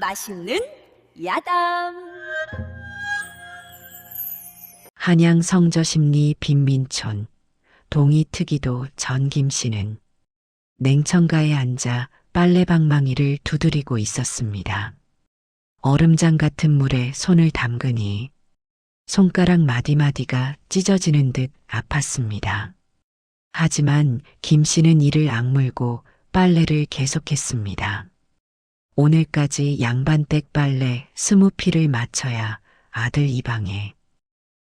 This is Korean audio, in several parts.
맛있는 야담. 한양 성저심리 빈민촌 동이특이도 전 김씨는 냉청가에 앉아 빨래방망이를 두드리고 있었습니다. 얼음장 같은 물에 손을 담그니 손가락 마디마디가 찢어지는 듯 아팠습니다. 하지만 김씨는 이를 악물고 빨래를 계속했습니다. 오늘까지 양반댁 빨래 20피를 마쳐야 아들 이방에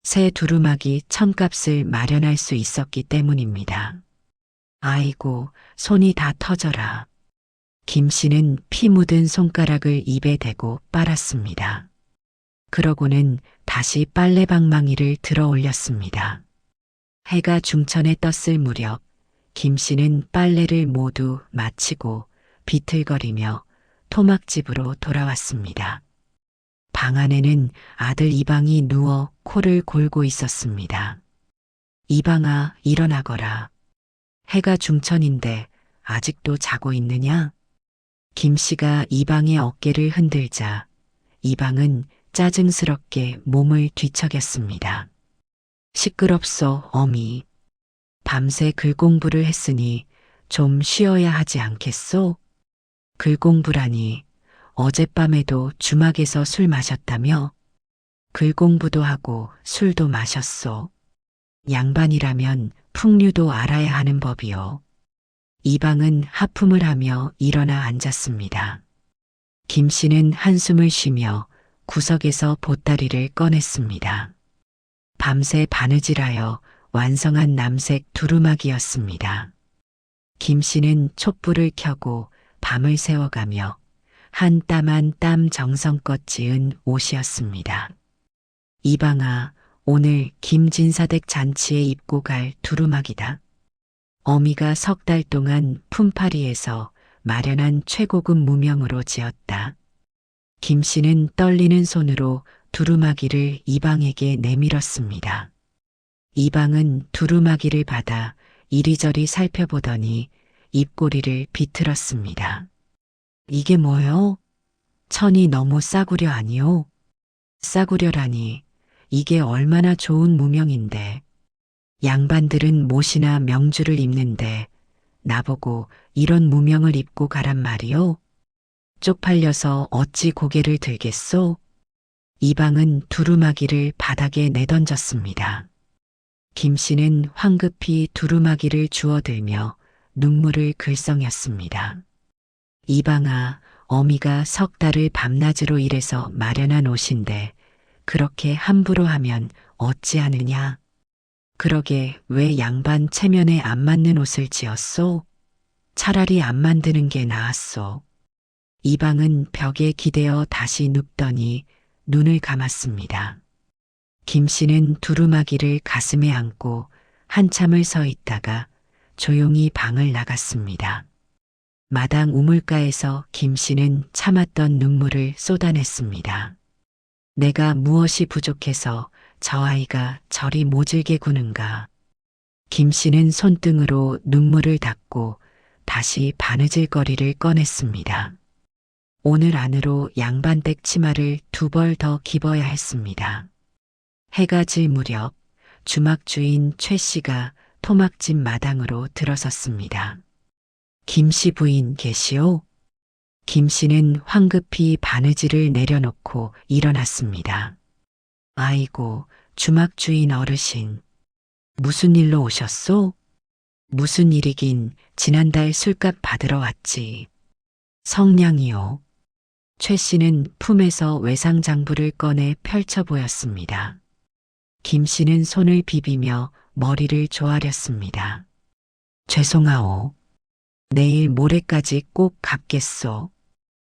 새 두루마기 1000값을 마련할 수 있었기 때문입니다. 아이고, 손이 다 터져라. 김씨는 피 묻은 손가락을 입에 대고 빨았습니다. 그러고는 다시 빨래방망이를 들어 올렸습니다. 해가 중천에 떴을 무렵 김씨는 빨래를 모두 마치고 비틀거리며 토막집으로 돌아왔습니다. 방 안에는 아들 이방이 누워 코를 골고 있었습니다. 이방아, 일어나거라. 해가 중천인데 아직도 자고 있느냐? 김씨가 이방의 어깨를 흔들자 이방은 짜증스럽게 몸을 뒤척였습니다. 시끄럽소, 어미. 밤새 글공부를 했으니 좀 쉬어야 하지 않겠소? 글공부라니 어젯밤에도 주막에서 술 마셨다며? 글공부도 하고 술도 마셨소. 양반이라면 풍류도 알아야 하는 법이요. 이방은 하품을 하며 일어나 앉았습니다. 김씨는 한숨을 쉬며 구석에서 보따리를 꺼냈습니다. 밤새 바느질하여 완성한 남색 두루마기였습니다. 김씨는 촛불을 켜고 밤을 새워가며 한 땀 한 땀 정성껏 지은 옷이었습니다. 이방아, 오늘 김진사댁 잔치에 입고 갈 두루마기다. 어미가 3달 동안 품팔이에서 마련한 최고급 무명으로 지었다. 김씨는 떨리는 손으로 두루마기를 이방에게 내밀었습니다. 이방은 두루마기를 받아 이리저리 살펴보더니 입꼬리를 비틀었습니다. 이게 뭐요? 천이 너무 싸구려 아니오? 싸구려라니, 이게 얼마나 좋은 무명인데. 양반들은 못이나 명주를 입는데 나보고 이런 무명을 입고 가란 말이오? 쪽팔려서 어찌 고개를 들겠소? 이방은 두루마기를 바닥에 내던졌습니다. 김씨는 황급히 두루마기를 주워들며 눈물을 글썽였습니다. 이방아, 어미가 3달을 밤낮으로 일해서 마련한 옷인데 그렇게 함부로 하면 어찌하느냐? 그러게 왜 양반 체면에 안 맞는 옷을 지었소? 차라리 안 만드는 게 나았소. 이방은 벽에 기대어 다시 눕더니 눈을 감았습니다. 김씨는 두루마기를 가슴에 안고 한참을 서 있다가 조용히 방을 나갔습니다. 마당 우물가에서 김씨는 참았던 눈물을 쏟아냈습니다. 내가 무엇이 부족해서 저 아이가 저리 모질게 구는가. 김씨는 손등으로 눈물을 닦고 다시 바느질거리를 꺼냈습니다. 오늘 안으로 양반댁 치마를 2벌 더 입어야 했습니다. 해가 질 무렵 주막 주인 최 씨가 토막집 마당으로 들어섰습니다. 김씨 부인 계시오? 김씨는 황급히 바느질을 내려놓고 일어났습니다. 아이고, 주막 주인 어르신. 무슨 일로 오셨소? 무슨 일이긴 지난달 술값 받으러 왔지. 성냥이요. 최 씨는 품에서 외상장부를 꺼내 펼쳐 보였습니다. 김 씨는 손을 비비며 머리를 조아렸습니다. 죄송하오. 내일 모레까지 꼭 갚겠소.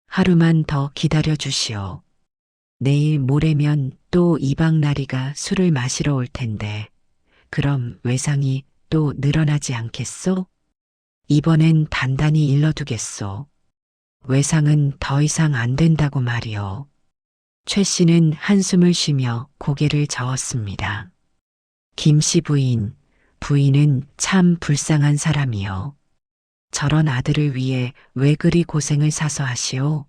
하루만 더 기다려 주시오. 내일 모레면 또 이방나리가 술을 마시러 올 텐데 그럼 외상이 또 늘어나지 않겠소? 이번엔 단단히 일러두겠소. 외상은 더 이상 안 된다고 말이오. 최 씨는 한숨을 쉬며 고개를 저었습니다. 김씨 부인은 참 불쌍한 사람이요. 저런 아들을 위해 왜 그리 고생을 사서 하시오?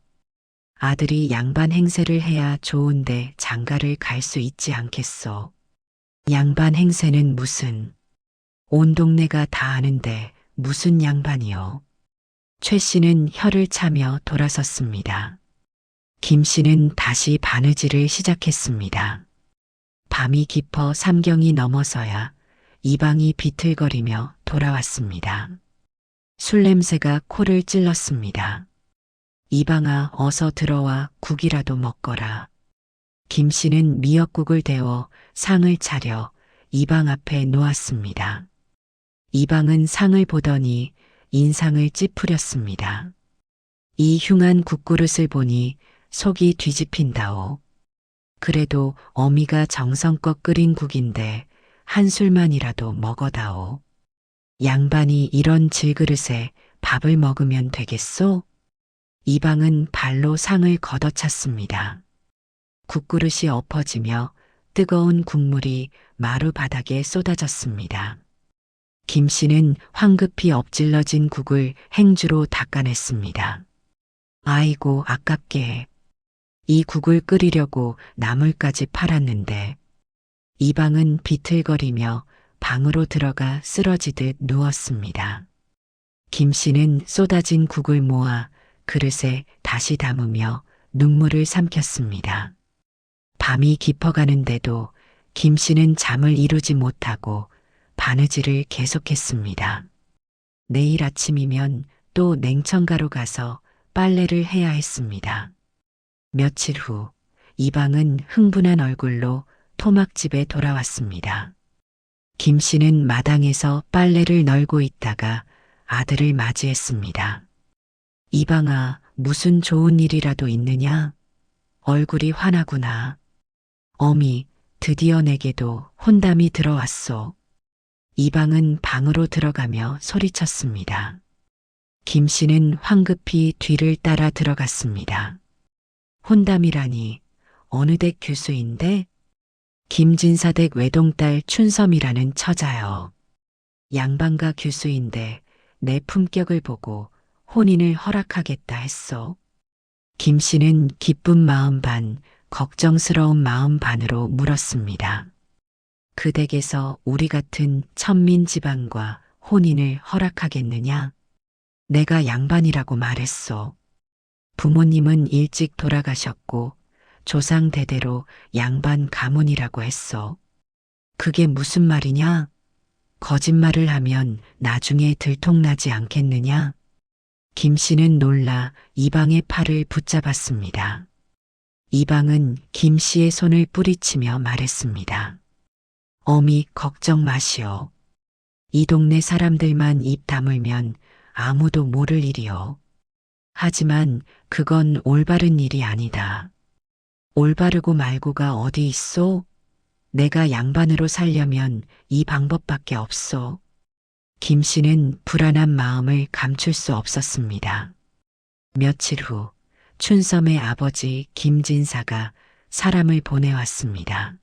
아들이 양반 행세를 해야 좋은데 장가를 갈 수 있지 않겠소. 양반 행세는 무슨, 온 동네가 다 아는데 무슨 양반이요. 최 씨는 혀를 차며 돌아섰습니다. 김 씨는 다시 바느질을 시작했습니다. 밤이 깊어 삼경이 넘어서야 이방이 비틀거리며 돌아왔습니다. 술 냄새가 코를 찔렀습니다. 이방아, 어서 들어와 국이라도 먹거라. 김 씨는 미역국을 데워 상을 차려 이방 앞에 놓았습니다. 이방은 상을 보더니 인상을 찌푸렸습니다. 이 흉한 국그릇을 보니 속이 뒤집힌다오. 그래도 어미가 정성껏 끓인 국인데 한 술만이라도 먹어다오. 양반이 이런 질그릇에 밥을 먹으면 되겠소? 이방은 발로 상을 걷어찼습니다. 국그릇이 엎어지며 뜨거운 국물이 마루 바닥에 쏟아졌습니다. 김 씨는 황급히 엎질러진 국을 행주로 닦아냈습니다. 아이고, 아깝게. 이 국을 끓이려고 나물까지 팔았는데. 이방은 비틀거리며 방으로 들어가 쓰러지듯 누웠습니다. 김 씨는 쏟아진 국을 모아 그릇에 다시 담으며 눈물을 삼켰습니다. 밤이 깊어가는데도 김 씨는 잠을 이루지 못하고 바느질을 계속했습니다. 내일 아침이면 또 냉천가로 가서 빨래를 해야 했습니다. 며칠 후 이방은 흥분한 얼굴로 토막집에 돌아왔습니다. 김 씨는 마당에서 빨래를 널고 있다가 아들을 맞이했습니다. 이방아, 무슨 좋은 일이라도 있느냐? 얼굴이 환하구나. 어미, 드디어 내게도 혼담이 들어왔소. 이방은 방으로 들어가며 소리쳤습니다. 김 씨는 황급히 뒤를 따라 들어갔습니다. 혼담이라니 어느 댁 교수인데? 김진사댁 외동딸 춘섬이라는 처자요. 양반가 교수인데 내 품격을 보고 혼인을 허락하겠다 했소. 김 씨는 기쁜 마음 반, 걱정스러운 마음 반으로 물었습니다. 그 댁에서 우리 같은 천민 집안과 혼인을 허락하겠느냐? 내가 양반이라고 말했소. 부모님은 일찍 돌아가셨고 조상 대대로 양반 가문이라고 했소. 그게 무슨 말이냐? 거짓말을 하면 나중에 들통나지 않겠느냐? 김 씨는 놀라 이방의 팔을 붙잡았습니다. 이방은 김 씨의 손을 뿌리치며 말했습니다. 어미, 걱정 마시오. 이 동네 사람들만 입 다물면 아무도 모를 일이오. 하지만 그건 올바른 일이 아니다. 올바르고 말고가 어디 있소? 내가 양반으로 살려면 이 방법밖에 없소. 김 씨는 불안한 마음을 감출 수 없었습니다. 며칠 후 춘섬의 아버지 김진사가 사람을 보내왔습니다.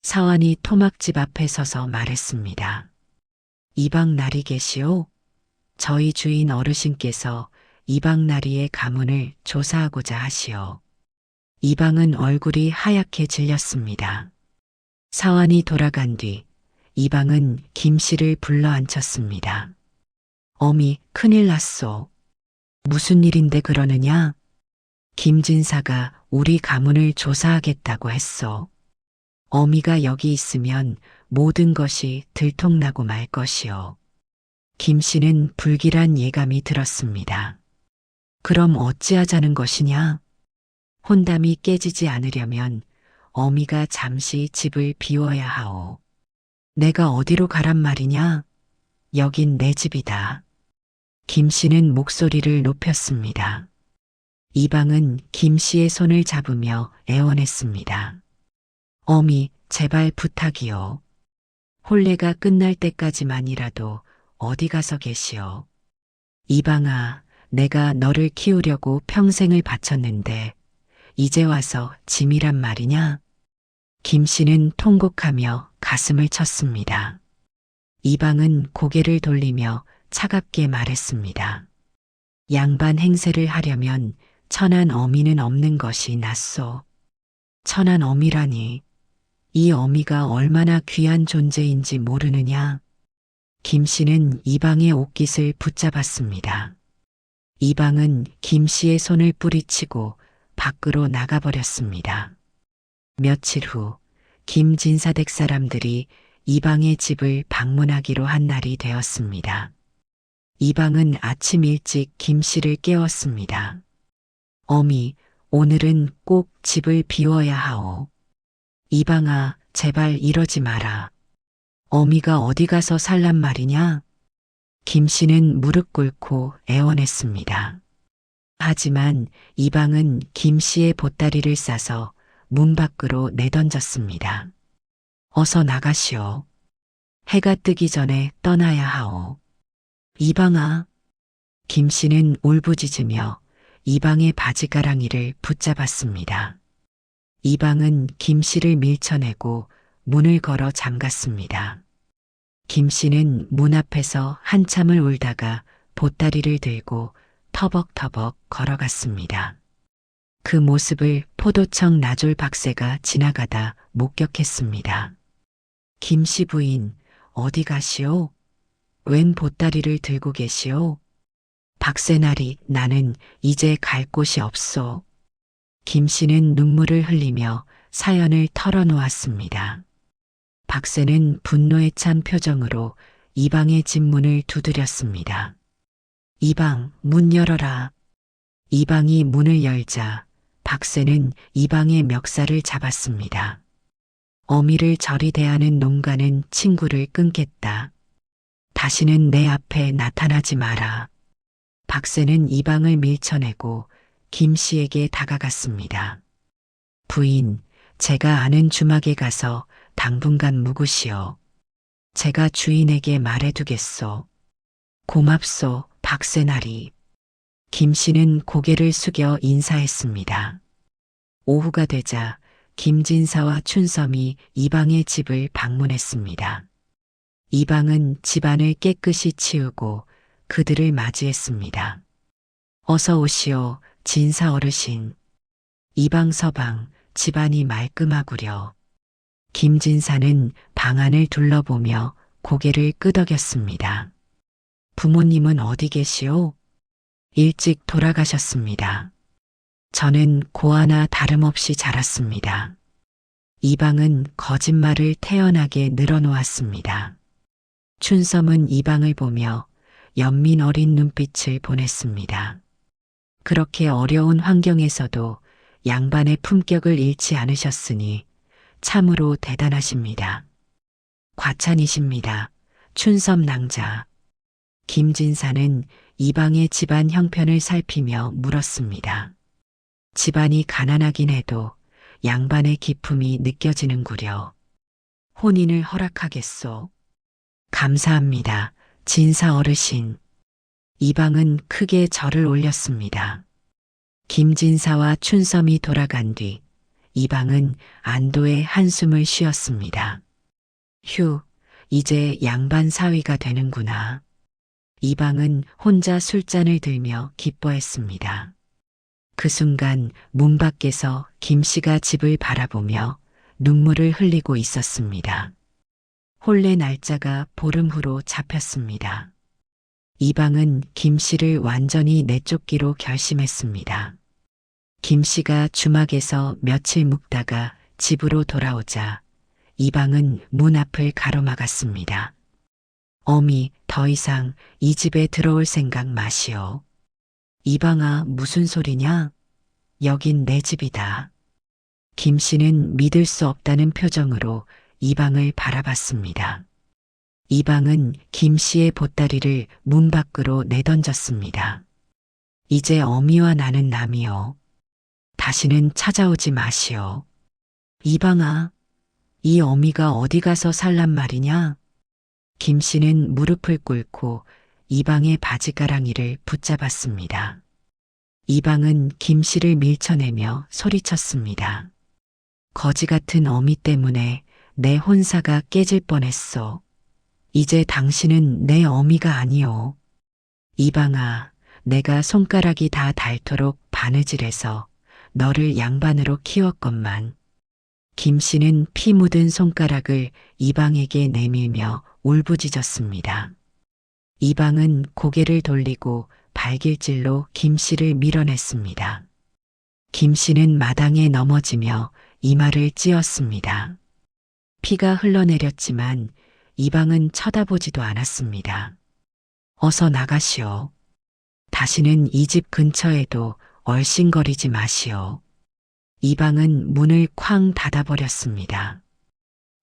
사환이 토막집 앞에 서서 말했습니다. 이방나리 계시오? 저희 주인 어르신께서 이방나리의 가문을 조사하고자 하시오. 이방은 얼굴이 하얗게 질렸습니다. 사환이 돌아간 뒤 이방은 김 씨를 불러 앉혔습니다. 어미, 큰일 났소. 무슨 일인데 그러느냐? 김진사가 우리 가문을 조사하겠다고 했소. 어미가 여기 있으면 모든 것이 들통나고 말 것이오. 김 씨는 불길한 예감이 들었습니다. 그럼 어찌하자는 것이냐? 혼담이 깨지지 않으려면 어미가 잠시 집을 비워야 하오. 내가 어디로 가란 말이냐? 여긴 내 집이다. 김 씨는 목소리를 높였습니다. 이방은 김 씨의 손을 잡으며 애원했습니다. 어미, 제발 부탁이요. 혼례가 끝날 때까지만이라도 어디 가서 계시오. 이방아, 내가 너를 키우려고 평생을 바쳤는데 이제 와서 짐이란 말이냐? 김 씨는 통곡하며 가슴을 쳤습니다. 이방은 고개를 돌리며 차갑게 말했습니다. 양반 행세를 하려면 천한 어미는 없는 것이 낫소. 천한 어미라니, 이 어미가 얼마나 귀한 존재인지 모르느냐? 김 씨는 이방의 옷깃을 붙잡았습니다. 이방은 김 씨의 손을 뿌리치고 밖으로 나가버렸습니다. 며칠 후 김진사댁 사람들이 이방의 집을 방문하기로 한 날이 되었습니다. 이방은 아침 일찍 김 씨를 깨웠습니다. 어미, 오늘은 꼭 집을 비워야 하오. 이방아, 제발 이러지 마라. 어미가 어디 가서 살란 말이냐? 김 씨는 무릎 꿇고 애원했습니다. 하지만 이방은 김 씨의 보따리를 싸서 문 밖으로 내던졌습니다. 어서 나가시오. 해가 뜨기 전에 떠나야 하오. 이방아. 김 씨는 울부짖으며 이방의 바지가랑이를 붙잡았습니다. 이방은 김 씨를 밀쳐내고 문을 걸어 잠갔습니다. 김 씨는 문 앞에서 한참을 울다가 보따리를 들고 터벅터벅 걸어갔습니다. 그 모습을 포도청 나졸 박새가 지나가다 목격했습니다. 김 씨 부인, 어디 가시오? 웬 보따리를 들고 계시오? 박새나리, 나는 이제 갈 곳이 없소. 김 씨는 눈물을 흘리며 사연을 털어놓았습니다. 박새는 분노에 찬 표정으로 이방의 집 문을 두드렸습니다. 이방, 문 열어라. 이방이 문을 열자 박새는 이방의 멱살을 잡았습니다. 어미를 저리 대하는 농가는 친구를 끊겠다. 다시는 내 앞에 나타나지 마라. 박새는 이방을 밀쳐내고 김 씨에게 다가갔습니다. 부인, 제가 아는 주막에 가서 당분간 묵으시오. 제가 주인에게 말해두겠소. 고맙소, 박새나리. 김 씨는 고개를 숙여 인사했습니다. 오후가 되자 김진사와 춘섬이 이방의 집을 방문했습니다. 이방은 집안을 깨끗이 치우고 그들을 맞이했습니다. 어서 오시오, 진사 어르신. 이방 서방, 집안이 말끔하구려. 김진사는 방안을 둘러보며 고개를 끄덕였습니다. 부모님은 어디 계시오? 일찍 돌아가셨습니다. 저는 고아나 다름없이 자랐습니다. 이방은 거짓말을 태연하게 늘어놓았습니다. 춘섬은 이방을 보며 연민 어린 눈빛을 보냈습니다. 그렇게 어려운 환경에서도 양반의 품격을 잃지 않으셨으니 참으로 대단하십니다. 과찬이십니다. 춘섬 낭자. 김진사는 이방의 집안 형편을 살피며 물었습니다. 집안이 가난하긴 해도 양반의 기품이 느껴지는구려. 혼인을 허락하겠소. 감사합니다. 진사 어르신. 이방은 크게 절을 올렸습니다. 김진사와 춘섬이 돌아간 뒤 이방은 안도의 한숨을 쉬었습니다. 휴, 이제 양반 사위가 되는구나. 이방은 혼자 술잔을 들며 기뻐했습니다. 그 순간 문 밖에서 김 씨가 집을 바라보며 눈물을 흘리고 있었습니다. 혼례 날짜가 보름 후로 잡혔습니다. 이방은 김 씨를 완전히 내쫓기로 결심했습니다. 김 씨가 주막에서 며칠 묵다가 집으로 돌아오자 이방은 문 앞을 가로막았습니다. 어미, 더 이상 이 집에 들어올 생각 마시오. 이방아, 무슨 소리냐? 여긴 내 집이다. 김 씨는 믿을 수 없다는 표정으로 이방을 바라봤습니다. 이방은 김 씨의 보따리를 문 밖으로 내던졌습니다. 이제 어미와 나는 남이오. 다시는 찾아오지 마시오. 이방아, 이 어미가 어디 가서 살란 말이냐? 김 씨는 무릎을 꿇고 이방의 바지가랑이를 붙잡았습니다. 이방은 김 씨를 밀쳐내며 소리쳤습니다. 거지 같은 어미 때문에 내 혼사가 깨질 뻔했소. 이제 당신은 내 어미가 아니오. 이방아, 내가 손가락이 다 닳도록 바느질해서 너를 양반으로 키웠건만. 김 씨는 피 묻은 손가락을 이방에게 내밀며 울부짖었습니다. 이방은 고개를 돌리고 발길질로 김 씨를 밀어냈습니다. 김 씨는 마당에 넘어지며 이마를 찧었습니다. 피가 흘러내렸지만 이방은 쳐다보지도 않았습니다. 어서 나가시오. 다시는 이 집 근처에도 얼씬거리지 마시오. 이방은 문을 쾅 닫아버렸습니다.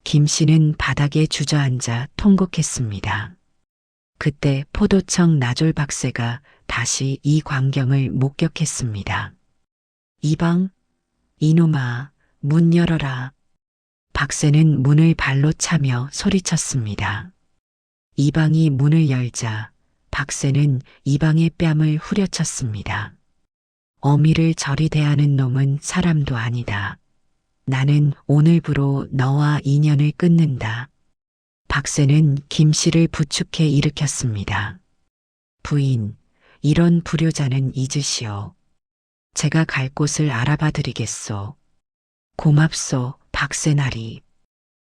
김 씨는 바닥에 주저앉아 통곡했습니다. 그때 포도청 나졸 박새가 다시 이 광경을 목격했습니다. 이방, 이놈아, 문 열어라. 박새는 문을 발로 차며 소리쳤습니다. 이방이 문을 열자 박새는 이방의 뺨을 후려쳤습니다. 어미를 저리 대하는 놈은 사람도 아니다. 나는 오늘부로 너와 인연을 끊는다. 박새는 김 씨를 부축해 일으켰습니다. 부인, 이런 불효자는 잊으시오. 제가 갈 곳을 알아봐 드리겠소. 고맙소, 박새나리.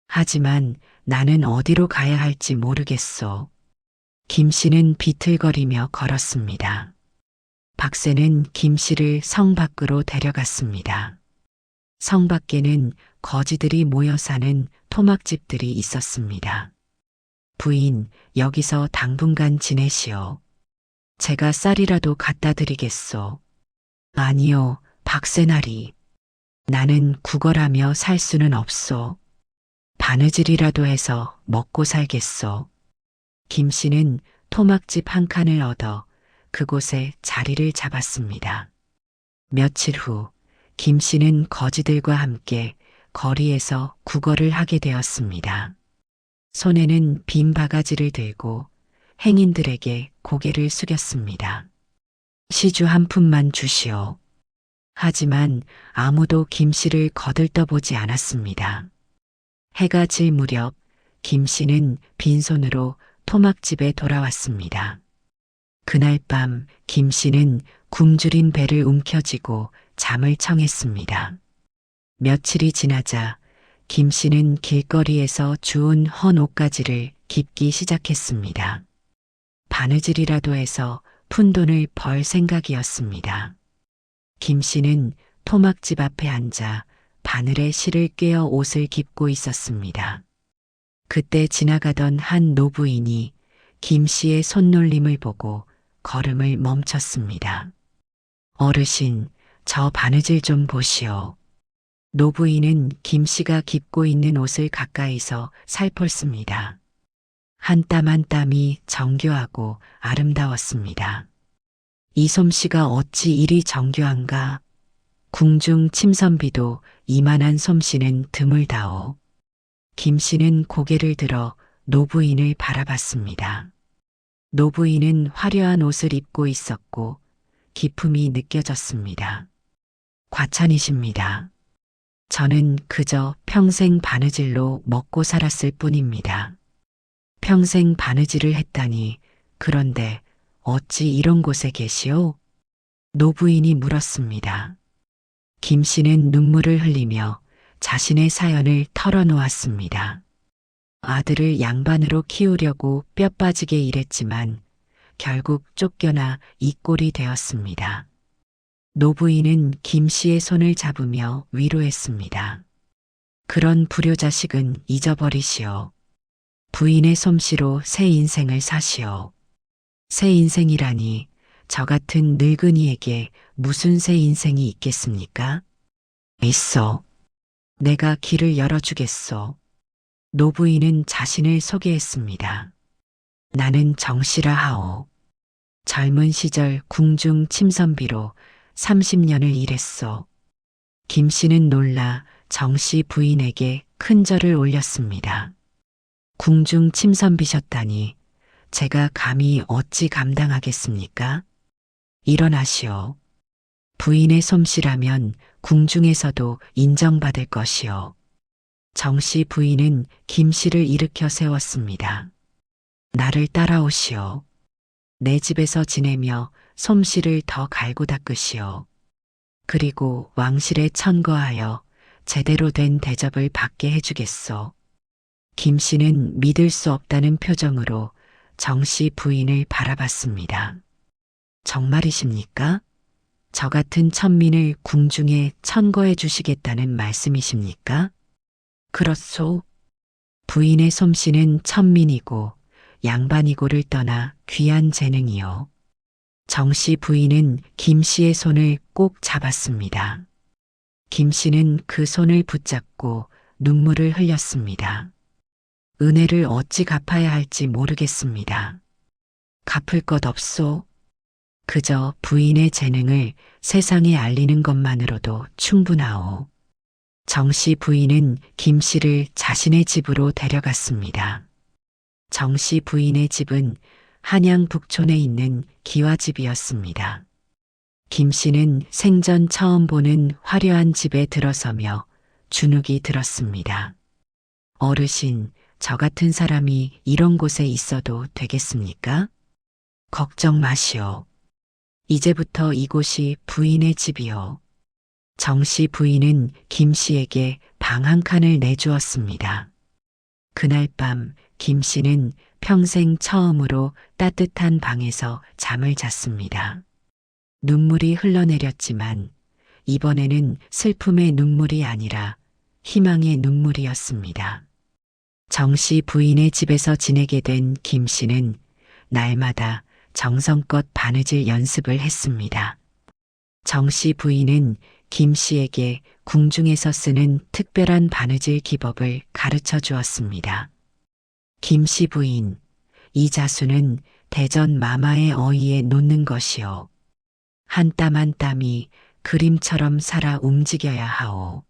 하지만 나는 어디로 가야 할지 모르겠소. 김 씨는 비틀거리며 걸었습니다. 박새는 김 씨를 성 밖으로 데려갔습니다. 성 밖에는 거지들이 모여 사는 토막집들이 있었습니다. 부인, 여기서 당분간 지내시오. 제가 쌀이라도 갖다 드리겠소. 아니요, 박새나리. 나는 구걸하며 살 수는 없소. 바느질이라도 해서 먹고 살겠소. 김 씨는 토막집 한 칸을 얻어 그곳에 자리를 잡았습니다. 며칠 후 김 씨는 거지들과 함께 거리에서 구걸을 하게 되었습니다. 손에는 빈 바가지를 들고 행인들에게 고개를 숙였습니다. 시주 한 푼만 주시오. 하지만 아무도 김 씨를 거들떠보지 않았습니다. 해가 질 무렵 김 씨는 빈손으로 토막집에 돌아왔습니다. 그날 밤 김 씨는 굶주린 배를 움켜쥐고 잠을 청했습니다. 며칠이 지나자 김 씨는 길거리에서 주운 헌 옷가지를 깁기 시작했습니다. 바느질이라도 해서 푼돈을 벌 생각이었습니다. 김 씨는 토막집 앞에 앉아 바늘에 실을 꿰어 옷을 깁고 있었습니다. 그때 지나가던 한 노부인이 김 씨의 손놀림을 보고 걸음을 멈췄습니다. 어르신, 저 바느질 좀 보시오. 노부인은 김 씨가 깁고 있는 옷을 가까이서 살폈습니다. 한 땀 한 땀이 정교하고 아름다웠습니다. 이 솜씨가 어찌 이리 정교한가? 궁중 침선비도 이만한 솜씨는 드물다오. 김 씨는 고개를 들어 노부인을 바라봤습니다. 노부인은 화려한 옷을 입고 있었고 기품이 느껴졌습니다. 과찬이십니다. 저는 그저 평생 바느질로 먹고 살았을 뿐입니다. 평생 바느질을 했다니 그런데 어찌 이런 곳에 계시오? 노부인이 물었습니다. 김 씨는 눈물을 흘리며 자신의 사연을 털어놓았습니다. 아들을 양반으로 키우려고 뼈 빠지게 일했지만 결국 쫓겨나 이 꼴이 되었습니다. 노부인은 김 씨의 손을 잡으며 위로했습니다. 그런 불효자식은 잊어버리시오. 부인의 솜씨로 새 인생을 사시오. 새 인생이라니 저 같은 늙은이에게 무슨 새 인생이 있겠습니까? 있어. 내가 길을 열어주겠소. 노부인은 자신을 소개했습니다. 나는 정씨라 하오. 젊은 시절 궁중 침선비로 30년을 일했소. 김 씨는 놀라 정씨 부인에게 큰 절을 올렸습니다. 궁중 침선비셨다니 제가 감히 어찌 감당하겠습니까? 일어나시오. 부인의 솜씨라면 궁중에서도 인정받을 것이오. 정씨 부인은 김 씨를 일으켜 세웠습니다. 나를 따라오시오. 내 집에서 지내며 솜씨를 더 갈고 닦으시오. 그리고 왕실에 천거하여 제대로 된 대접을 받게 해주겠소. 김 씨는 믿을 수 없다는 표정으로 정 씨 부인을 바라봤습니다. 정말이십니까? 저 같은 천민을 궁중에 천거해 주시겠다는 말씀이십니까? 그렇소. 부인의 솜씨는 천민이고 양반이고를 떠나 귀한 재능이요. 정 씨 부인은 김 씨의 손을 꼭 잡았습니다. 김 씨는 그 손을 붙잡고 눈물을 흘렸습니다. 은혜를 어찌 갚아야 할지 모르겠습니다. 갚을 것 없소. 그저 부인의 재능을 세상에 알리는 것만으로도 충분하오. 정 씨 부인은 김 씨를 자신의 집으로 데려갔습니다. 정 씨 부인의 집은 한양 북촌에 있는 기와집이었습니다. 김 씨는 생전 처음 보는 화려한 집에 들어서며 주눅이 들었습니다. 어르신, 저 같은 사람이 이런 곳에 있어도 되겠습니까? 걱정 마시오. 이제부터 이곳이 부인의 집이요. 정 씨 부인은 김 씨에게 방 한 칸을 내주었습니다. 그날 밤 김 씨는 평생 처음으로 따뜻한 방에서 잠을 잤습니다. 눈물이 흘러내렸지만 이번에는 슬픔의 눈물이 아니라 희망의 눈물이었습니다. 정 씨 부인의 집에서 지내게 된 김 씨는 날마다 정성껏 바느질 연습을 했습니다. 정 씨 부인은 김 씨에게 궁중에서 쓰는 특별한 바느질 기법을 가르쳐 주었습니다. 김 씨 부인, 이 자수는 대전 마마의 어이에 놓는 것이요. 한 땀 한 땀이 그림처럼 살아 움직여야 하오.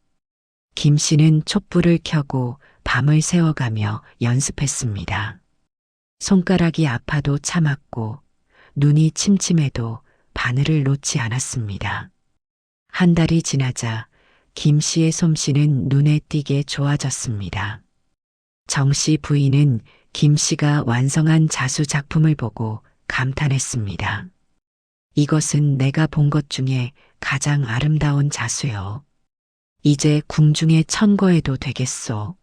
김 씨는 촛불을 켜고 밤을 새워가며 연습했습니다. 손가락이 아파도 참았고 눈이 침침해도 바늘을 놓지 않았습니다. 한 달이 지나자 김 씨의 솜씨는 눈에 띄게 좋아졌습니다. 정 씨 부인은 김 씨가 완성한 자수 작품을 보고 감탄했습니다. 이것은 내가 본 것 중에 가장 아름다운 자수요. 이제 궁중에 천거해도 되겠소.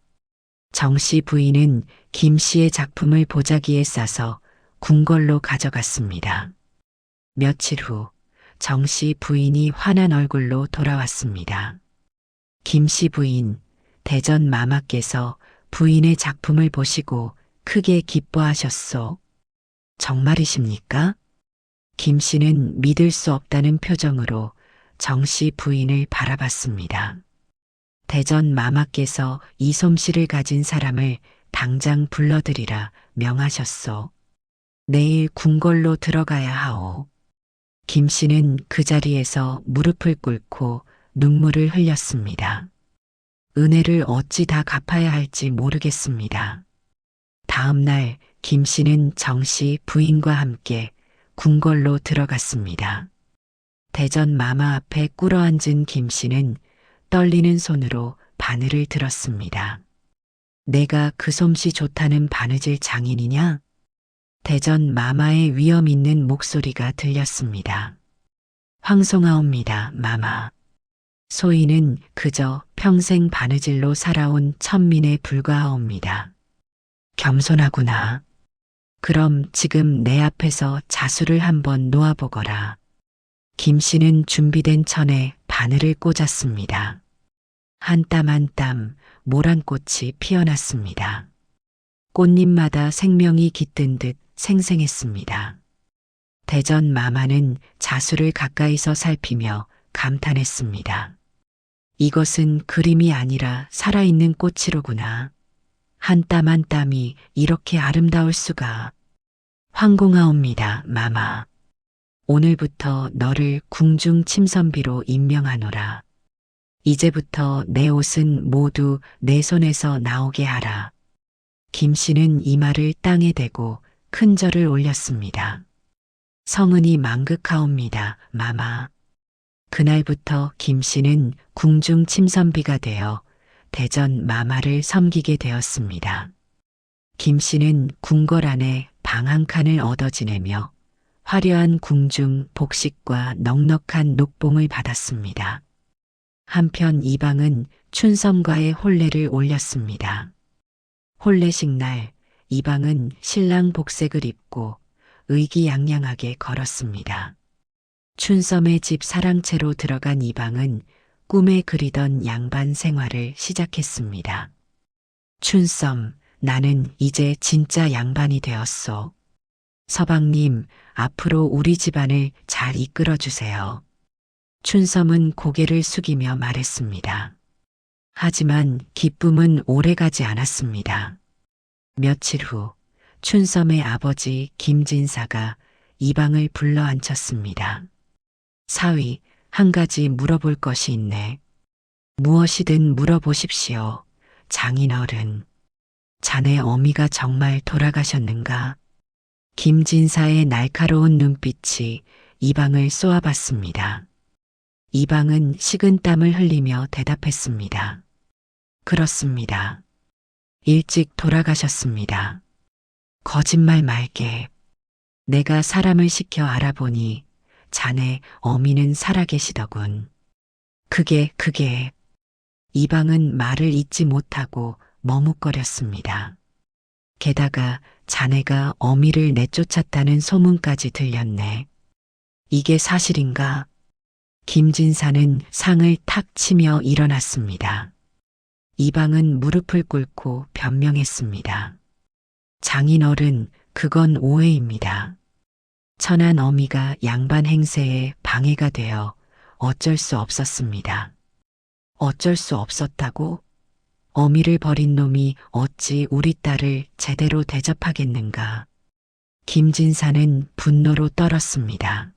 정 씨 부인은 김 씨의 작품을 보자기에 싸서 궁궐로 가져갔습니다. 며칠 후 정 씨 부인이 환한 얼굴로 돌아왔습니다. 김 씨 부인, 대전 마마께서 부인의 작품을 보시고 크게 기뻐하셨소. 정말이십니까? 김 씨는 믿을 수 없다는 표정으로 정 씨 부인을 바라봤습니다. 대전 마마께서 이 솜씨를 가진 사람을 당장 불러들이라 명하셨소. 내일 궁궐로 들어가야 하오. 김 씨는 그 자리에서 무릎을 꿇고 눈물을 흘렸습니다. 은혜를 어찌 다 갚아야 할지 모르겠습니다. 다음 날 김 씨는 정 씨 부인과 함께 궁궐로 들어갔습니다. 대전 마마 앞에 꿇어앉은 김 씨는 떨리는 손으로 바늘을 들었습니다. 내가 그 솜씨 좋다는 바느질 장인이냐? 대전 마마의 위엄 있는 목소리가 들렸습니다. 황송하옵니다, 마마. 소인은 그저 평생 바느질로 살아온 천민에 불과하옵니다. 겸손하구나. 그럼 지금 내 앞에서 자수를 한번 놓아보거라. 김 씨는 준비된 천에 바늘을 꽂았습니다. 한 땀 한 땀 모란꽃이 피어났습니다. 꽃잎마다 생명이 깃든 듯 생생했습니다. 대전 마마는 자수를 가까이서 살피며 감탄했습니다. 이것은 그림이 아니라 살아있는 꽃이로구나. 한 땀 한 땀이 이렇게 아름다울 수가. 황공하옵니다, 마마. 오늘부터 너를 궁중 침선비로 임명하노라. 이제부터 내 옷은 모두 내 손에서 나오게 하라. 김 씨는 이 말을 땅에 대고 큰 절을 올렸습니다. 성은이 망극하옵니다, 마마. 그날부터 김 씨는 궁중 침선비가 되어 대전 마마를 섬기게 되었습니다. 김 씨는 궁궐 안에 방 한 칸을 얻어 지내며 화려한 궁중 복식과 넉넉한 녹봉을 받았습니다. 한편 이방은 춘섬과의 혼례를 올렸습니다. 혼례식 날 이방은 신랑 복색을 입고 의기양양하게 걸었습니다. 춘섬의 집 사랑채로 들어간 이방은 꿈에 그리던 양반 생활을 시작했습니다. 춘섬, 나는 이제 진짜 양반이 되었소. 서방님, 앞으로 우리 집안을 잘 이끌어 주세요. 춘섬은 고개를 숙이며 말했습니다. 하지만 기쁨은 오래가지 않았습니다. 며칠 후 춘섬의 아버지 김진사가 이방을 불러 앉혔습니다. 사위, 한 가지 물어볼 것이 있네. 무엇이든 물어보십시오. 장인어른. 자네 어미가 정말 돌아가셨는가? 김진사의 날카로운 눈빛이 이방을 쏘아봤습니다. 이방은 식은땀을 흘리며 대답했습니다. 그렇습니다. 일찍 돌아가셨습니다. 거짓말 말게. 내가 사람을 시켜 알아보니 자네 어미는 살아계시더군. 그게. 이방은 말을 잇지 못하고 머뭇거렸습니다. 게다가 자네가 어미를 내쫓았다는 소문까지 들렸네. 이게 사실인가? 김진사는 상을 탁 치며 일어났습니다. 이방은 무릎을 꿇고 변명했습니다. 장인어른, 그건 오해입니다. 천한 어미가 양반 행세에 방해가 되어 어쩔 수 없었습니다. 어쩔 수 없었다고? 어미를 버린 놈이 어찌 우리 딸을 제대로 대접하겠는가? 김진사는 분노로 떨었습니다.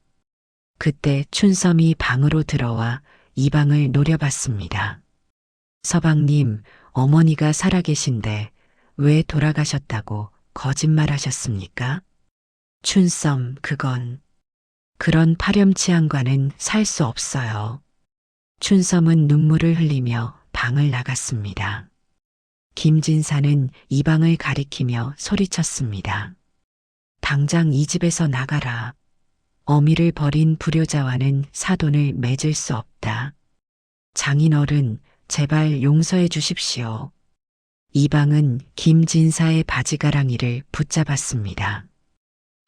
그때 춘섬이 방으로 들어와 이방을 노려봤습니다. 서방님, 어머니가 살아계신데 왜 돌아가셨다고 거짓말하셨습니까? 춘섬, 그런 파렴치한과는 살 수 없어요. 춘섬은 눈물을 흘리며 방을 나갔습니다. 김진사는 이방을 가리키며 소리쳤습니다. 당장 이 집에서 나가라. 어미를 버린 불효자와는 사돈을 맺을 수 없다. 장인어른, 제발 용서해 주십시오. 이방은 김진사의 바지가랑이를 붙잡았습니다.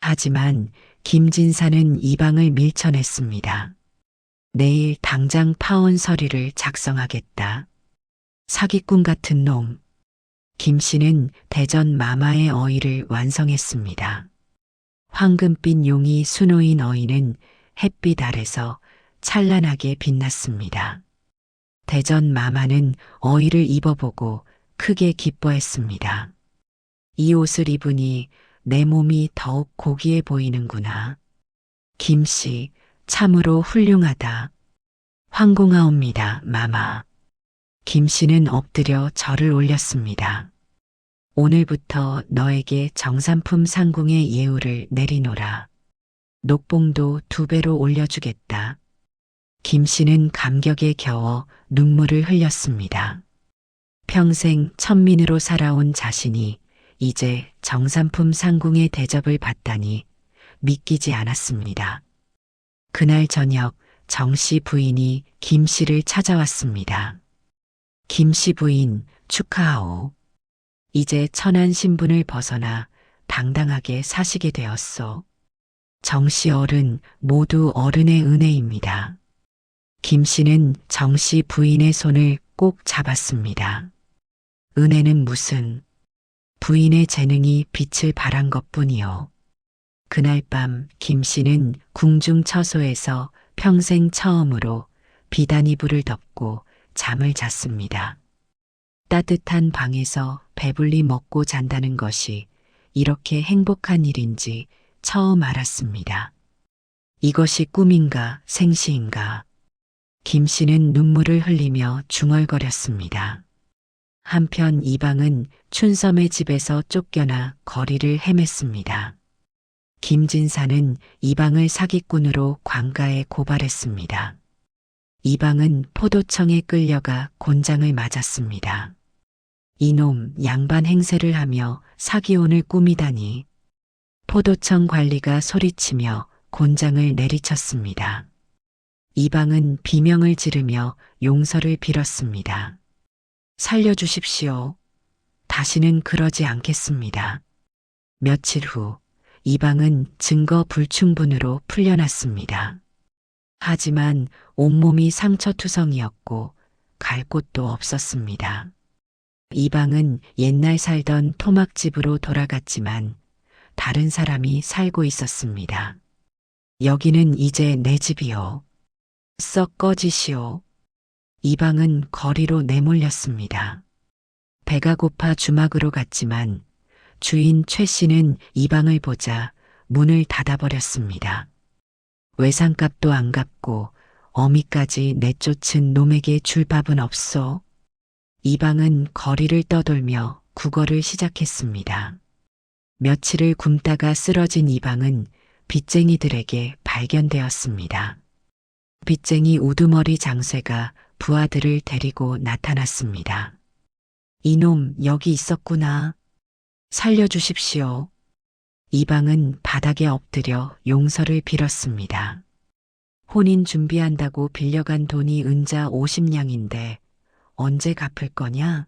하지만 김진사는 이방을 밀쳐냈습니다. 내일 당장 파혼 서류를 작성하겠다. 사기꾼 같은 놈. 김씨는 대전 마마의 어의를 완성했습니다. 황금빛 용이 수놓인 어의는 햇빛 아래서 찬란하게 빛났습니다. 대전 마마는 어의를 입어보고 크게 기뻐했습니다. 이 옷을 입으니 내 몸이 더욱 고귀해 보이는구나. 김씨, 참으로 훌륭하다. 황공하옵니다, 마마. 김씨는 엎드려 절을 올렸습니다. 오늘부터 너에게 정삼품 상궁의 예우를 내리노라. 녹봉도 2배로 올려주겠다. 김씨는 감격에 겨워 눈물을 흘렸습니다. 평생 천민으로 살아온 자신이 이제 정삼품 상궁의 대접을 받다니 믿기지 않았습니다. 그날 저녁 정씨 부인이 김씨를 찾아왔습니다. 김씨 부인, 축하하오. 이제 천한 신분을 벗어나 당당하게 사시게 되었소. 정씨 어른 모두 어른의 은혜입니다. 김씨는 정씨 부인의 손을 꼭 잡았습니다. 은혜는 무슨, 부인의 재능이 빛을 발한 것뿐이요. 그날 밤 김씨는 궁중 처소에서 평생 처음으로 비단이불을 덮고 잠을 잤습니다. 따뜻한 방에서 배불리 먹고 잔다는 것이 이렇게 행복한 일인지 처음 알았습니다. 이것이 꿈인가 생시인가. 김씨는 눈물을 흘리며 중얼거렸습니다. 한편 이방은 춘섬의 집에서 쫓겨나 거리를 헤맸습니다. 김진사는 이방을 사기꾼으로 관가에 고발했습니다. 이방은 포도청에 끌려가 곤장을 맞았습니다. 이놈 양반 행세를 하며 사기혼을 꾸미다니. 포도청 관리가 소리치며 곤장을 내리쳤습니다. 이방은 비명을 지르며 용서를 빌었습니다. 살려주십시오. 다시는 그러지 않겠습니다. 며칠 후 이방은 증거 불충분으로 풀려났습니다. 하지만 온몸이 상처투성이었고 갈 곳도 없었습니다. 이방은 옛날 살던 토막집으로 돌아갔지만 다른 사람이 살고 있었습니다. 여기는 이제 내 집이요. 썩 꺼지시오. 이방은 거리로 내몰렸습니다. 배가 고파 주막으로 갔지만 주인 최 씨는 이방을 보자 문을 닫아버렸습니다. 외상값도 안 갚고 어미까지 내쫓은 놈에게 줄 밥은 없소. 이방은 거리를 떠돌며 구걸을 시작했습니다. 며칠을 굶다가 쓰러진 이방은 빚쟁이들에게 발견되었습니다. 빚쟁이 우두머리 장쇠가 부하들을 데리고 나타났습니다. 이놈 여기 있었구나. 살려주십시오. 이방은 바닥에 엎드려 용서를 빌었습니다. 혼인 준비한다고 빌려간 돈이 은자 50냥인데 언제 갚을 거냐?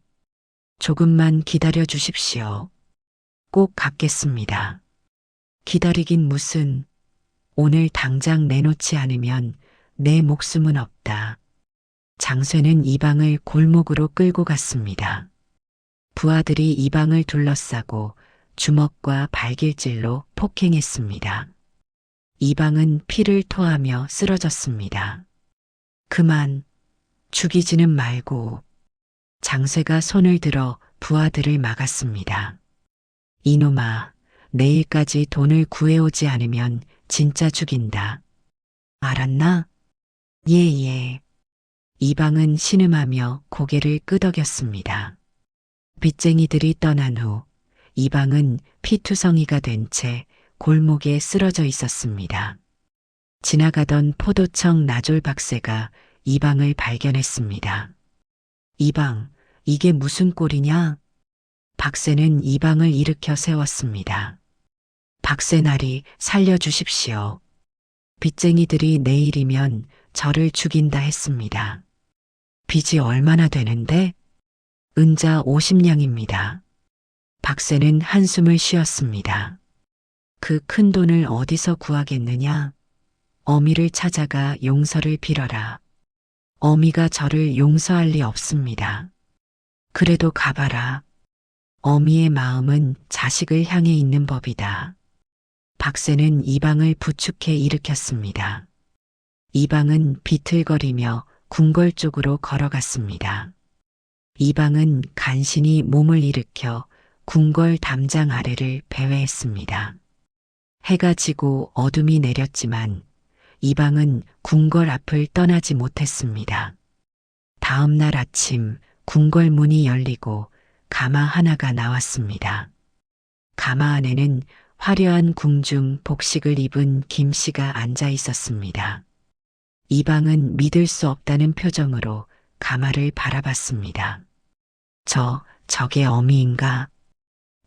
조금만 기다려 주십시오. 꼭 갚겠습니다. 기다리긴 무슨, 오늘 당장 내놓지 않으면 내 목숨은 없다. 장쇠는 이방을 골목으로 끌고 갔습니다. 부하들이 이방을 둘러싸고 주먹과 발길질로 폭행했습니다. 이방은 피를 토하며 쓰러졌습니다. 그만, 죽이지는 말고. 장쇠가 손을 들어 부하들을 막았습니다. 이놈아, 내일까지 돈을 구해오지 않으면 진짜 죽인다. 알았나? 예. 이방은 신음하며 고개를 끄덕였습니다. 빚쟁이들이 떠난 후 이방은 피투성이가 된 채 골목에 쓰러져 있었습니다. 지나가던 포도청 나졸 박새가 이방을 발견했습니다. 이방, 이게 무슨 꼴이냐? 박새는 이방을 일으켜 세웠습니다. 박새나리 살려주십시오. 빚쟁이들이 내일이면 저를 죽인다 했습니다. 빚이 얼마나 되는데? 은자 50냥입니다. 박새는 한숨을 쉬었습니다. 그 큰 돈을 어디서 구하겠느냐? 어미를 찾아가 용서를 빌어라. 어미가 저를 용서할 리 없습니다. 그래도 가봐라. 어미의 마음은 자식을 향해 있는 법이다. 박새는 이방을 부축해 일으켰습니다. 이방은 비틀거리며 궁궐 쪽으로 걸어갔습니다. 이방은 간신히 몸을 일으켜 궁궐 담장 아래를 배회했습니다. 해가 지고 어둠이 내렸지만 이방은 궁궐 앞을 떠나지 못했습니다. 다음 날 아침 궁궐 문이 열리고 가마 하나가 나왔습니다. 가마 안에는 화려한 궁중 복식을 입은 김씨가 앉아 있었습니다. 이방은 믿을 수 없다는 표정으로 가마를 바라봤습니다. 저게 어미인가?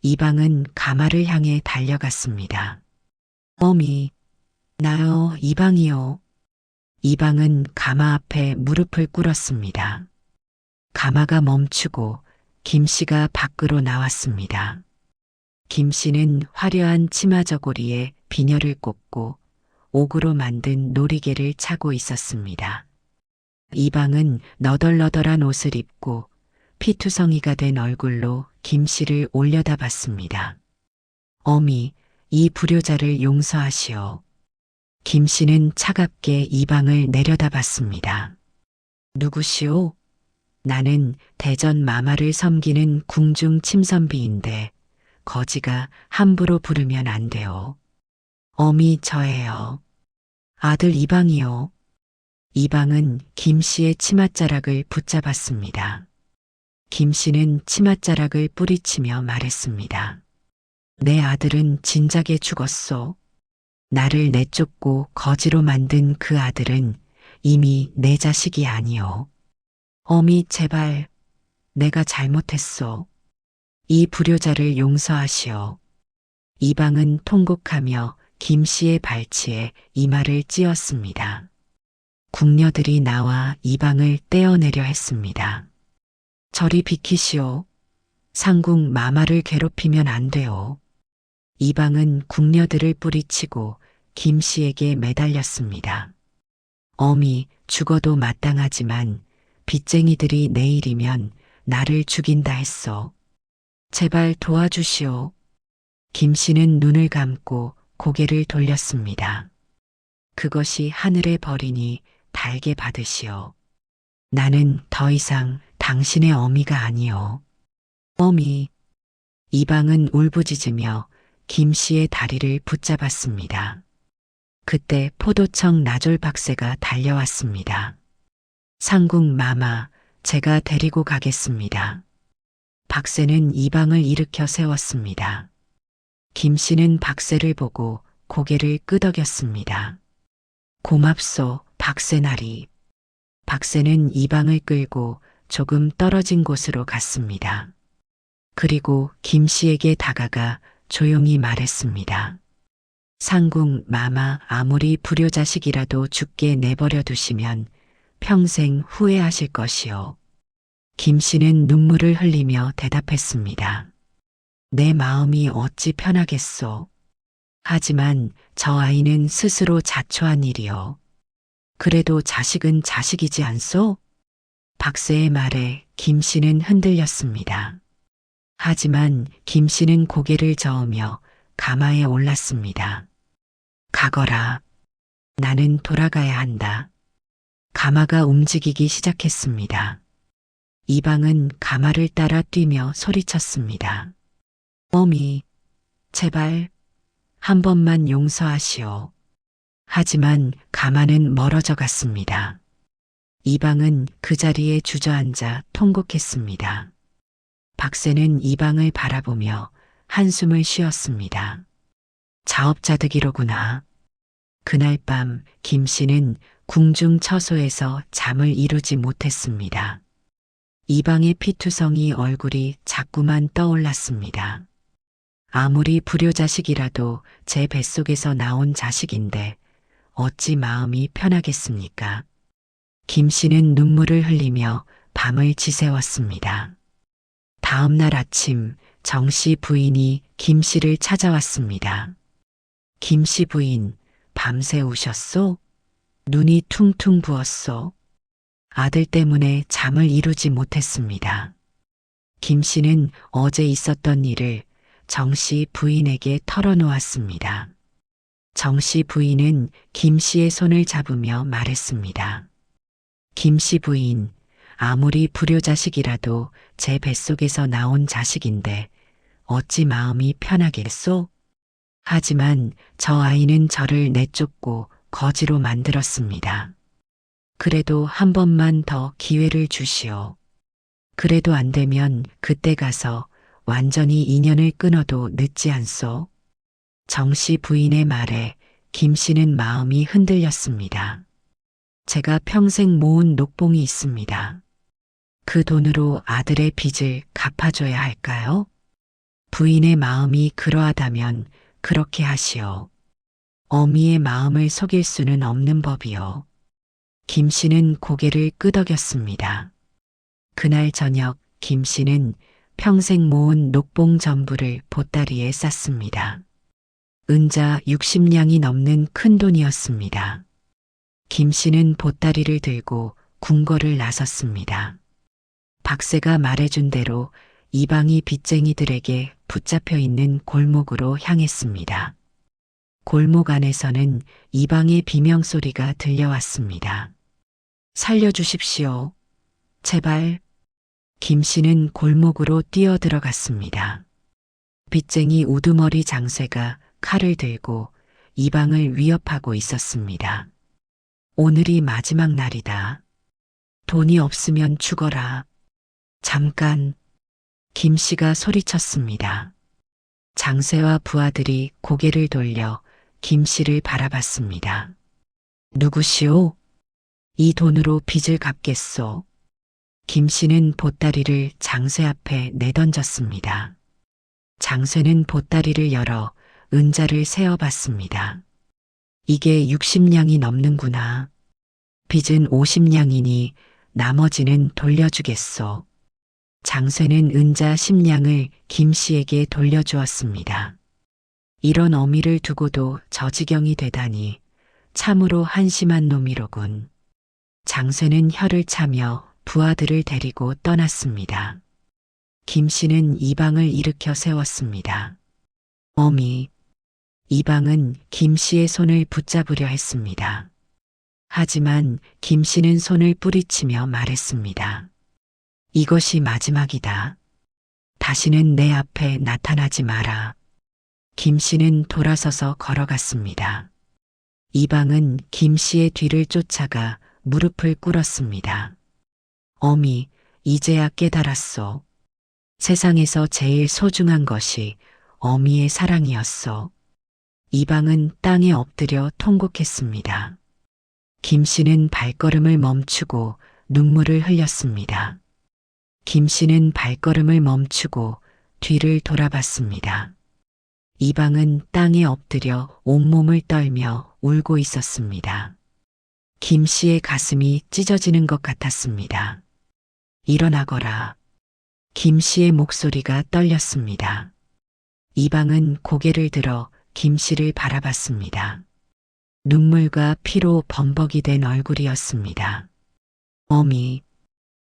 이방은 가마를 향해 달려갔습니다. 어미, 나요, 이방이요. 이방은 가마 앞에 무릎을 꿇었습니다. 가마가 멈추고 김씨가 밖으로 나왔습니다. 김씨는 화려한 치마 저고리에 비녀를 꽂고 옥으로 만든 놀이개를 차고 있었습니다. 이방은 너덜너덜한 옷을 입고 피투성이가 된 얼굴로 김씨를 올려다봤습니다. 어미, 이 불효자를 용서하시오. 김씨는 차갑게 이방을 내려다봤습니다. 누구시오? 나는 대전 마마를 섬기는 궁중 침선비인데 거지가 함부로 부르면 안 돼요. 어미 저예요. 아들 이방이요. 이방은 김씨의 치맛자락을 붙잡았습니다. 김씨는 치맛자락을 뿌리치며 말했습니다. 내 아들은 진작에 죽었소. 나를 내쫓고 거지로 만든 그 아들은 이미 내 자식이 아니오. 어미 제발 내가 잘못했소. 이 불효자를 용서하시오. 이방은 통곡하며 김 씨의 발치에 이마를 찧었습니다. 궁녀들이 나와 이방을 떼어내려 했습니다. 저리 비키시오. 상궁 마마를 괴롭히면 안 돼요. 이방은 궁녀들을 뿌리치고 김 씨에게 매달렸습니다. 어미, 죽어도 마땅하지만 빚쟁이들이 내일이면 나를 죽인다 했어. 제발 도와주시오. 김 씨는 눈을 감고 고개를 돌렸습니다. 그것이 하늘의 벌이니 달게 받으시오. 나는 더 이상 당신의 어미가 아니오. 어미. 이방은 울부짖으며 김 씨의 다리를 붙잡았습니다. 그때 포도청 나졸 박새가 달려왔습니다. 상궁 마마, 제가 데리고 가겠습니다. 박새는 이방을 일으켜 세웠습니다. 김 씨는 박새를 보고 고개를 끄덕였습니다. 고맙소, 박새나리. 박새는 이방을 끌고 조금 떨어진 곳으로 갔습니다. 그리고 김 씨에게 다가가 조용히 말했습니다. 상궁 마마, 아무리 불효자식이라도 죽게 내버려 두시면 평생 후회하실 것이오. 김 씨는 눈물을 흘리며 대답했습니다. 내 마음이 어찌 편하겠소. 하지만 저 아이는 스스로 자초한 일이오. 그래도 자식은 자식이지 않소? 박새의 말에 김 씨는 흔들렸습니다. 하지만 김 씨는 고개를 저으며 가마에 올랐습니다. 가거라. 나는 돌아가야 한다. 가마가 움직이기 시작했습니다. 이방은 가마를 따라 뛰며 소리쳤습니다. 어미, 제발 한 번만 용서하시오. 하지만 가마는 멀어져 갔습니다. 이방은 그 자리에 주저앉아 통곡했습니다. 박새는 이방을 바라보며 한숨을 쉬었습니다. 자업자득이로구나. 그날 밤 김 씨는 궁중 처소에서 잠을 이루지 못했습니다. 이방의 피투성이 얼굴이 자꾸만 떠올랐습니다. 아무리 불효자식이라도 제 뱃속에서 나온 자식인데 어찌 마음이 편하겠습니까? 김 씨는 눈물을 흘리며 밤을 지새웠습니다. 다음 날 아침 정 씨 부인이 김 씨를 찾아왔습니다. 김 씨 부인, 밤새 우셨소? 눈이 퉁퉁 부었소? 아들 때문에 잠을 이루지 못했습니다. 김 씨는 어제 있었던 일을 정 씨 부인에게 털어놓았습니다. 정 씨 부인은 김 씨의 손을 잡으며 말했습니다. 김 씨 부인, 아무리 불효자식이라도 제 뱃속에서 나온 자식인데 어찌 마음이 편하겠소? 하지만 저 아이는 저를 내쫓고 거지로 만들었습니다. 그래도 한 번만 더 기회를 주시오. 그래도 안 되면 그때 가서 완전히 인연을 끊어도 늦지 않소? 정 씨 부인의 말에 김 씨는 마음이 흔들렸습니다. 제가 평생 모은 녹봉이 있습니다. 그 돈으로 아들의 빚을 갚아줘야 할까요? 부인의 마음이 그러하다면 그렇게 하시오. 어미의 마음을 속일 수는 없는 법이요. 김 씨는 고개를 끄덕였습니다. 그날 저녁 김 씨는 평생 모은 녹봉 전부를 보따리에 쌌습니다. 은자 60냥이 넘는 큰 돈이었습니다. 김 씨는 보따리를 들고 궁궐을 나섰습니다. 박새가 말해준 대로 이방이 빚쟁이들에게 붙잡혀 있는 골목으로 향했습니다. 골목 안에서는 이방의 비명소리가 들려왔습니다. 살려주십시오. 제발. 김 씨는 골목으로 뛰어들어갔습니다. 빚쟁이 우두머리 장쇠가 칼을 들고 이방을 위협하고 있었습니다. 오늘이 마지막 날이다. 돈이 없으면 죽어라. 잠깐. 김 씨가 소리쳤습니다. 장쇠와 부하들이 고개를 돌려 김 씨를 바라봤습니다. 누구시오? 이 돈으로 빚을 갚겠소. 김 씨는 보따리를 장쇠 앞에 내던졌습니다. 장쇠는 보따리를 열어 은자를 세어봤습니다. 이게 60냥이 넘는구나. 빚은 50냥이니 나머지는 돌려주겠소. 장쇠는 은자 10냥을 김 씨에게 돌려주었습니다. 이런 어미를 두고도 저 지경이 되다니 참으로 한심한 놈이로군. 장쇠는 혀를 차며 부하들을 데리고 떠났습니다. 김 씨는 이방을 일으켜 세웠습니다. 어미, 이방은 김 씨의 손을 붙잡으려 했습니다. 하지만 김 씨는 손을 뿌리치며 말했습니다. 이것이 마지막이다. 다시는 내 앞에 나타나지 마라. 김 씨는 돌아서서 걸어갔습니다. 이방은 김 씨의 뒤를 쫓아가 무릎을 꿇었습니다. 어미, 이제야 깨달았소. 세상에서 제일 소중한 것이 어미의 사랑이었소. 이방은 땅에 엎드려 통곡했습니다. 김 씨는 발걸음을 멈추고 눈물을 흘렸습니다. 김 씨는 발걸음을 멈추고 뒤를 돌아봤습니다. 이방은 땅에 엎드려 온몸을 떨며 울고 있었습니다. 김 씨의 가슴이 찢어지는 것 같았습니다. 일어나거라. 김 씨의 목소리가 떨렸습니다. 이방은 고개를 들어 김 씨를 바라봤습니다. 눈물과 피로 범벅이 된 얼굴이었습니다. 어미,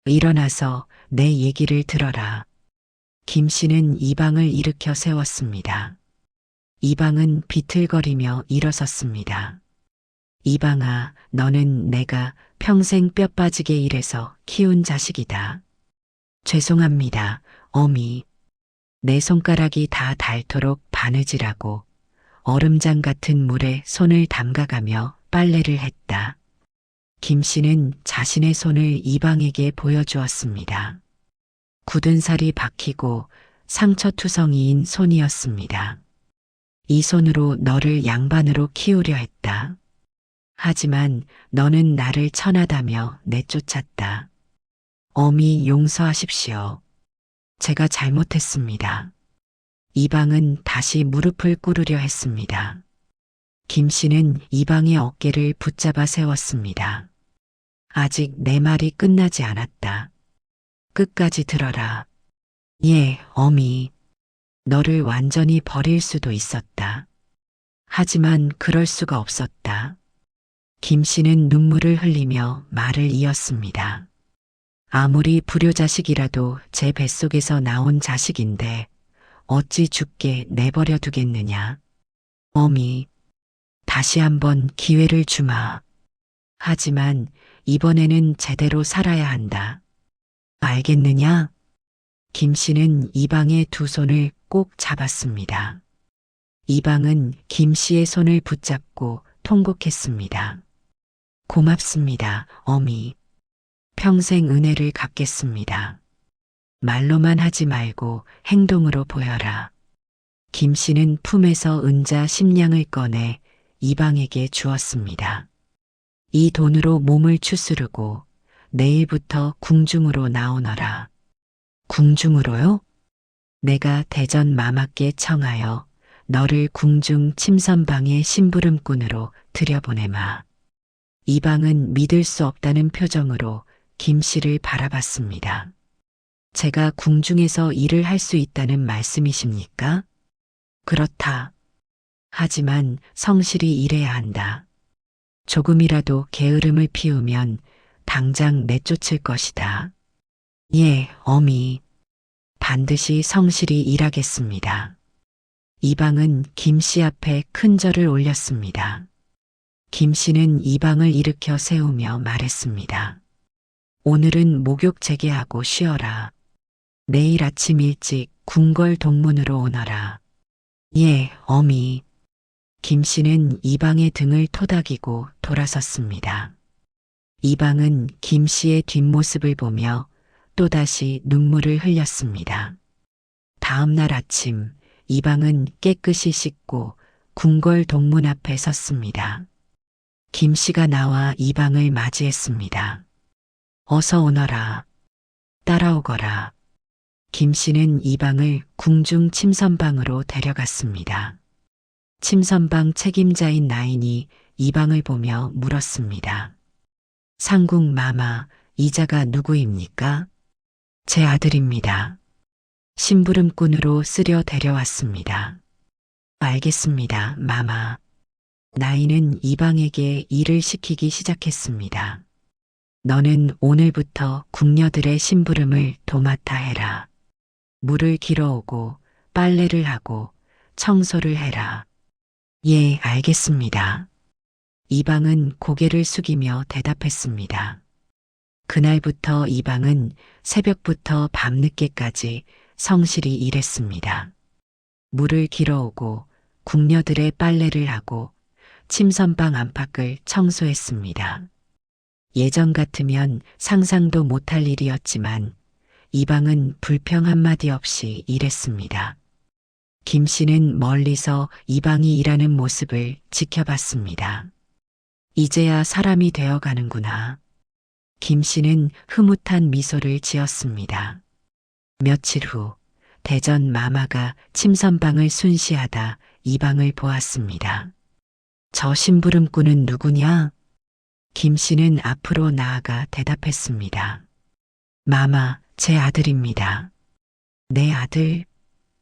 일어나서 내 얘기를 들어라. 김 씨는 이방을 일으켜 세웠습니다. 이방은 비틀거리며 일어섰습니다. 이방아, 너는 내가 평생 뼈 빠지게 일해서 키운 자식이다. 죄송합니다, 어미. 내 손가락이 다 닳도록 바느질하고 얼음장 같은 물에 손을 담가가며 빨래를 했다. 김 씨는 자신의 손을 이방에게 보여주었습니다. 굳은 살이 박히고 상처투성이인 손이었습니다. 이 손으로 너를 양반으로 키우려 했다. 하지만 너는 나를 천하다며 내쫓았다. 어미 용서하십시오. 제가 잘못했습니다. 이방은 다시 무릎을 꿇으려 했습니다. 김 씨는 이방의 어깨를 붙잡아 세웠습니다. 아직 내 말이 끝나지 않았다. 끝까지 들어라. 예, 어미. 너를 완전히 버릴 수도 있었다. 하지만 그럴 수가 없었다. 김 씨는 눈물을 흘리며 말을 이었습니다. 아무리 불효자식이라도 제 뱃속에서 나온 자식인데 어찌 죽게 내버려 두겠느냐. 어미, 다시 한번 기회를 주마. 하지만 이번에는 제대로 살아야 한다. 알겠느냐? 김 씨는 이방의 두 손을 꼭 잡았습니다. 이방은 김 씨의 손을 붙잡고 통곡했습니다. 고맙습니다, 어미. 평생 은혜를 갚겠습니다. 말로만 하지 말고 행동으로 보여라. 김 씨는 품에서 은자 10냥을 꺼내 이방에게 주었습니다. 이 돈으로 몸을 추스르고 내일부터 궁중으로 나오너라. 궁중으로요? 내가 대전 마마께 청하여 너를 궁중 침선방의 심부름꾼으로 들여보내마. 이방은 믿을 수 없다는 표정으로 김 씨를 바라봤습니다. 제가 궁중에서 일을 할 수 있다는 말씀이십니까? 그렇다. 하지만 성실히 일해야 한다. 조금이라도 게으름을 피우면 당장 내쫓을 것이다. 예, 어미. 반드시 성실히 일하겠습니다. 이방은 김 씨 앞에 큰 절을 올렸습니다. 김 씨는 이방을 일으켜 세우며 말했습니다. 오늘은 목욕 재개하고 쉬어라. 내일 아침 일찍 궁궐 동문으로 오너라. 예, 어미. 김 씨는 이방의 등을 토닥이고 돌아섰습니다. 이방은 김 씨의 뒷모습을 보며 또다시 눈물을 흘렸습니다. 다음 날 아침 이방은 깨끗이 씻고 궁궐 동문 앞에 섰습니다. 김 씨가 나와 이방을 맞이했습니다. 어서 오너라. 따라오거라. 김 씨는 이방을 궁중 침선방으로 데려갔습니다. 침선방 책임자인 나인이 이방을 보며 물었습니다. 상궁 마마, 이자가 누구입니까? 제 아들입니다. 심부름꾼으로 쓰려 데려왔습니다. 알겠습니다, 마마. 나인은 이방에게 일을 시키기 시작했습니다. 너는 오늘부터 궁녀들의 심부름을 도맡아 해라. 물을 길어오고 빨래를 하고 청소를 해라. 예, 알겠습니다. 이방은 고개를 숙이며 대답했습니다. 그날부터 이방은 새벽부터 밤늦게까지 성실히 일했습니다. 물을 길어오고 궁녀들의 빨래를 하고 침선방 안팎을 청소했습니다. 예전 같으면 상상도 못할 일이었지만 이방은 불평 한마디 없이 일했습니다. 김 씨는 멀리서 이방이 일하는 모습을 지켜봤습니다. 이제야 사람이 되어가는구나. 김 씨는 흐뭇한 미소를 지었습니다. 며칠 후 대전 마마가 침선방을 순시하다 이방을 보았습니다. 저 심부름꾼은 누구냐? 김 씨는 앞으로 나아가 대답했습니다. 마마, 제 아들입니다. 내 아들?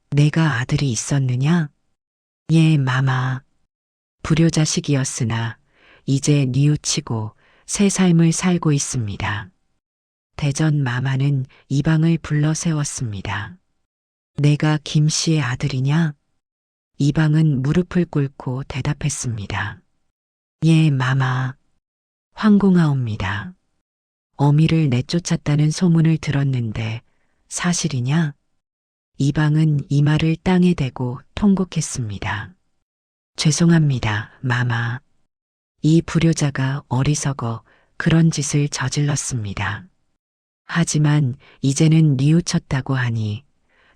내가 아들이 있었느냐? 예, 마마. 불효자식이었으나 이제 뉘우치고 새 삶을 살고 있습니다. 대전 마마는 이방을 불러 세웠습니다. 내가 김 씨의 아들이냐? 이방은 무릎을 꿇고 대답했습니다. 예, 마마. 황공하옵니다. 어미를 내쫓았다는 소문을 들었는데 사실이냐? 이방은 이마를 땅에 대고 통곡했습니다. 죄송합니다, 마마. 이 불효자가 어리석어 그런 짓을 저질렀습니다. 하지만 이제는 뉘우쳤다고 하니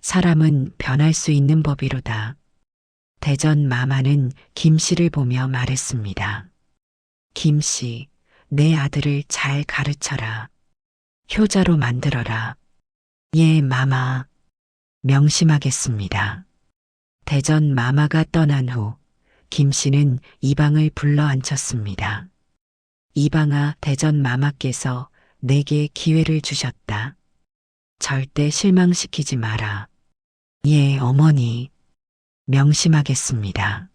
사람은 변할 수 있는 법이로다. 대전 마마는 김 씨를 보며 말했습니다. 김 씨, 내 아들을 잘 가르쳐라. 효자로 만들어라. 예, 마마. 명심하겠습니다. 대전 마마가 떠난 후 김 씨는 이방을 불러 앉혔습니다. 이방아, 대전 마마께서 내게 기회를 주셨다. 절대 실망시키지 마라. 예, 어머니. 명심하겠습니다.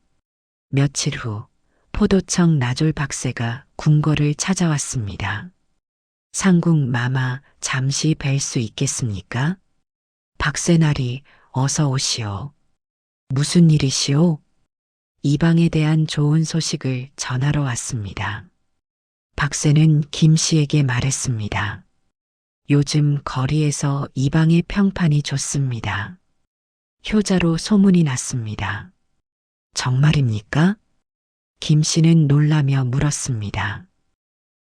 며칠 후 포도청 나졸 박새가 궁궐을 찾아왔습니다. 상궁 마마, 잠시 뵐 수 있겠습니까? 박새나리, 어서 오시오. 무슨 일이시오? 이방에 대한 좋은 소식을 전하러 왔습니다. 박새는 김 씨에게 말했습니다. 요즘 거리에서 이방의 평판이 좋습니다. 효자로 소문이 났습니다. 정말입니까? 김 씨는 놀라며 물었습니다.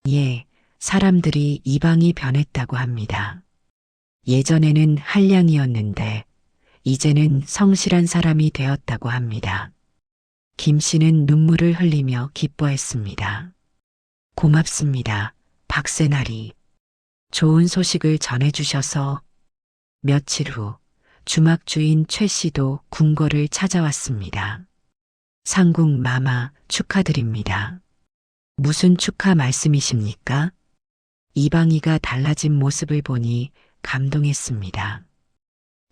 예, 사람들이 이방이 변했다고 합니다. 예전에는 한량이었는데 이제는 성실한 사람이 되었다고 합니다. 김 씨는 눈물을 흘리며 기뻐했습니다. 고맙습니다, 박새나리. 좋은 소식을 전해주셔서. 며칠 후 주막 주인 최 씨도 궁궐을 찾아왔습니다. 상궁 마마, 축하드립니다. 무슨 축하 말씀이십니까? 이방이가 달라진 모습을 보니 감동했습니다.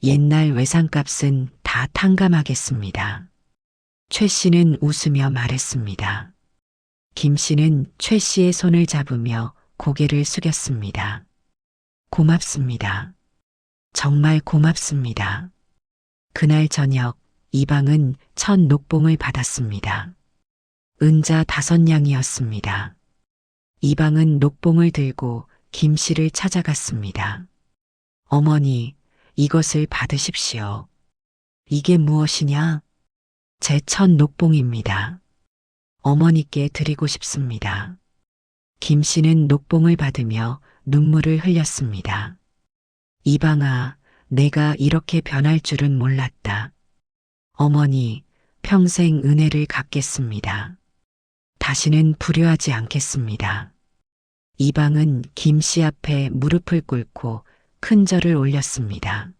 옛날 외상값은 다 탕감하겠습니다. 최 씨는 웃으며 말했습니다. 김 씨는 최 씨의 손을 잡으며 고개를 숙였습니다. 고맙습니다. 정말 고맙습니다. 그날 저녁 이방은 첫 녹봉을 받았습니다. 은자 5냥이었습니다. 이방은 녹봉을 들고 김 씨를 찾아갔습니다. 어머니, 이것을 받으십시오. 이게 무엇이냐? 제 첫 녹봉입니다. 어머니께 드리고 싶습니다. 김 씨는 녹봉을 받으며 눈물을 흘렸습니다. 이방아, 내가 이렇게 변할 줄은 몰랐다. 어머니, 평생 은혜를 갚겠습니다. 다시는 불효하지 않겠습니다. 이방은 김 씨 앞에 무릎을 꿇고 큰 절을 올렸습니다.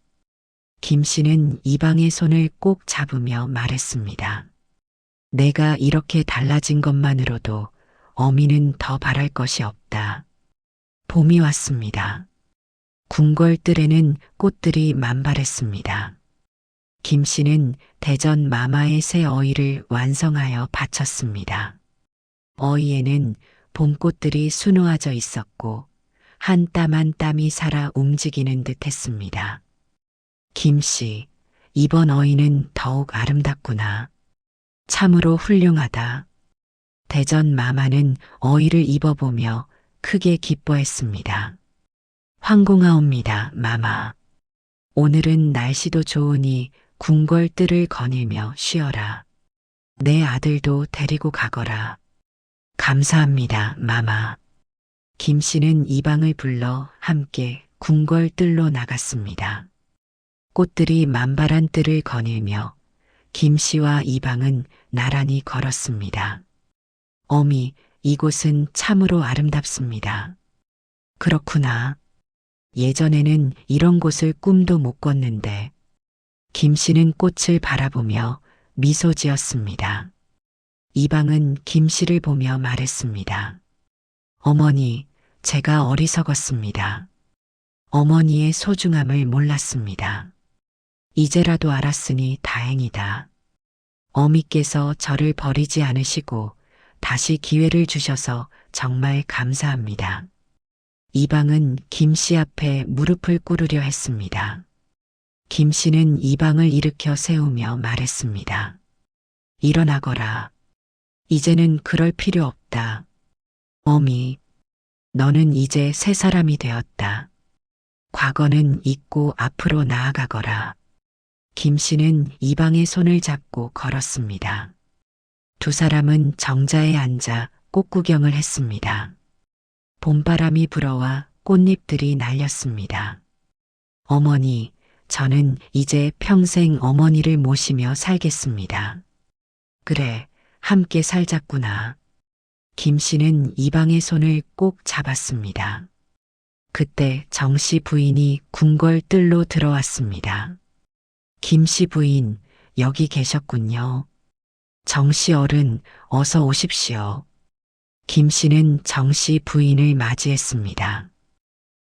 김 씨는 이방의 손을 꼭 잡으며 말했습니다. 내가 이렇게 달라진 것만으로도 어미는 더 바랄 것이 없다. 봄이 왔습니다. 궁궐뜰에는 꽃들이 만발했습니다. 김 씨는 대전 마마의 새 어이를 완성하여 바쳤습니다. 어이에는 봄꽃들이 수놓아져 있었고 한 땀 한 땀이 살아 움직이는 듯 했습니다. 김 씨, 이번 어이는 더욱 아름답구나. 참으로 훌륭하다. 대전 마마는 어이를 입어보며 크게 기뻐했습니다. 황공하옵니다, 마마. 오늘은 날씨도 좋으니 궁궐뜰을 거닐며 쉬어라. 내 아들도 데리고 가거라. 감사합니다, 마마. 김 씨는 이방을 불러 함께 궁궐뜰로 나갔습니다. 꽃들이 만발한 뜰을 거닐며 김 씨와 이방은 나란히 걸었습니다. 어미, 이곳은 참으로 아름답습니다. 그렇구나. 예전에는 이런 곳을 꿈도 못 꿨는데. 김 씨는 꽃을 바라보며 미소 지었습니다. 이방은 김 씨를 보며 말했습니다. 어머니, 제가 어리석었습니다. 어머니의 소중함을 몰랐습니다. 이제라도 알았으니 다행이다. 어미께서 저를 버리지 않으시고 다시 기회를 주셔서 정말 감사합니다. 이방은 김 씨 앞에 무릎을 꿇으려 했습니다. 김 씨는 이방을 일으켜 세우며 말했습니다. 일어나거라. 이제는 그럴 필요 없다. 어미, 너는 이제 새 사람이 되었다. 과거는 잊고 앞으로 나아가거라. 김 씨는 이방의 손을 잡고 걸었습니다. 두 사람은 정자에 앉아 꽃 구경을 했습니다. 봄바람이 불어와 꽃잎들이 날렸습니다. 어머니, 저는 이제 평생 어머니를 모시며 살겠습니다. 그래, 함께 살자꾸나. 김 씨는 이방의 손을 꼭 잡았습니다. 그때 정 씨 부인이 궁궐뜰로 들어왔습니다. 김 씨 부인, 여기 계셨군요. 정 씨 어른, 어서 오십시오. 김 씨는 정 씨 부인을 맞이했습니다.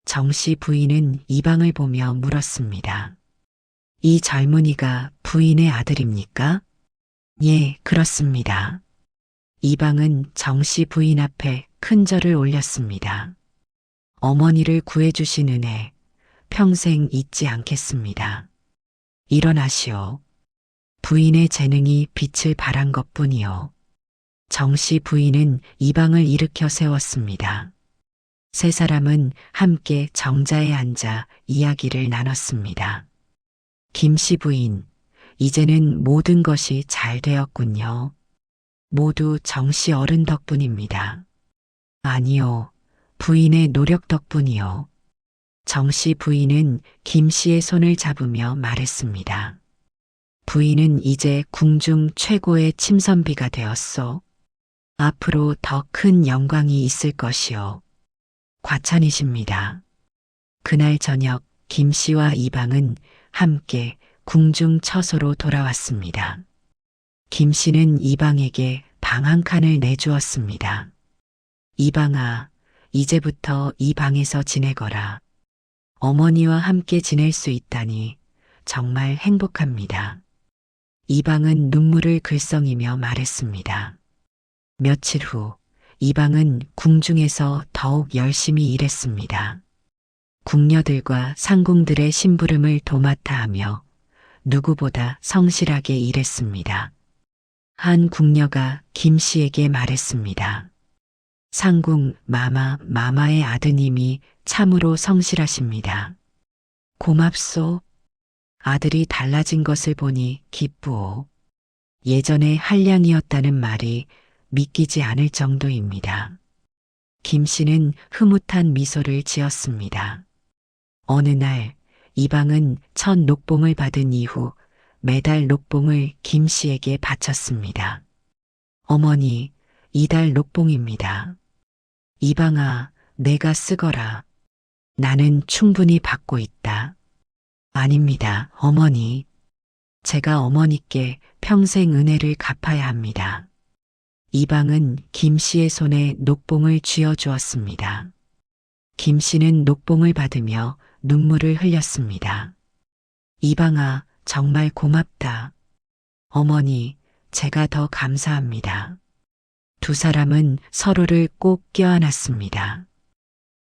정 씨 부인은 이방을 보며 물었습니다. 이 젊은이가 부인의 아들입니까? 예, 그렇습니다. 이방은 정 씨 부인 앞에 큰 절을 올렸습니다. 어머니를 구해주신 은혜, 평생 잊지 않겠습니다. 일어나시오. 부인의 재능이 빛을 발한 것뿐이요. 정 씨 부인은 이방을 일으켜 세웠습니다. 세 사람은 함께 정자에 앉아 이야기를 나눴습니다. 김 씨 부인, 이제는 모든 것이 잘 되었군요. 모두 정 씨 어른 덕분입니다. 아니요, 부인의 노력 덕분이요. 정 씨 부인은 김 씨의 손을 잡으며 말했습니다. 부인은 이제 궁중 최고의 침선비가 되었소. 앞으로 더 큰 영광이 있을 것이요. 과찬이십니다. 그날 저녁 김 씨와 이방은 함께 궁중 처소로 돌아왔습니다. 김 씨는 이방에게 방 한 칸을 내주었습니다. 이방아, 이제부터 이 방에서 지내거라. 어머니와 함께 지낼 수 있다니 정말 행복합니다. 이방은 눈물을 글썽이며 말했습니다. 며칠 후 이방은 궁중에서 더욱 열심히 일했습니다. 궁녀들과 상궁들의 심부름을 도맡아 하며 누구보다 성실하게 일했습니다. 한 궁녀가 김 씨에게 말했습니다. 상궁 마마의 아드님이 참으로 성실하십니다. 고맙소. 아들이 달라진 것을 보니 기쁘오. 예전에 한량이었다는 말이 믿기지 않을 정도입니다. 김 씨는 흐뭇한 미소를 지었습니다. 어느 날 이방은 첫 녹봉을 받은 이후 매달 녹봉을 김 씨에게 바쳤습니다. 어머니, 이달 녹봉입니다. 이방아, 내가 쓰거라. 나는 충분히 받고 있다. 아닙니다, 어머니. 제가 어머니께 평생 은혜를 갚아야 합니다. 이방은 김 씨의 손에 녹봉을 쥐어 주었습니다. 김 씨는 녹봉을 받으며 눈물을 흘렸습니다. 이방아, 정말 고맙다. 어머니, 제가 더 감사합니다. 두 사람은 서로를 꼭 껴안았습니다.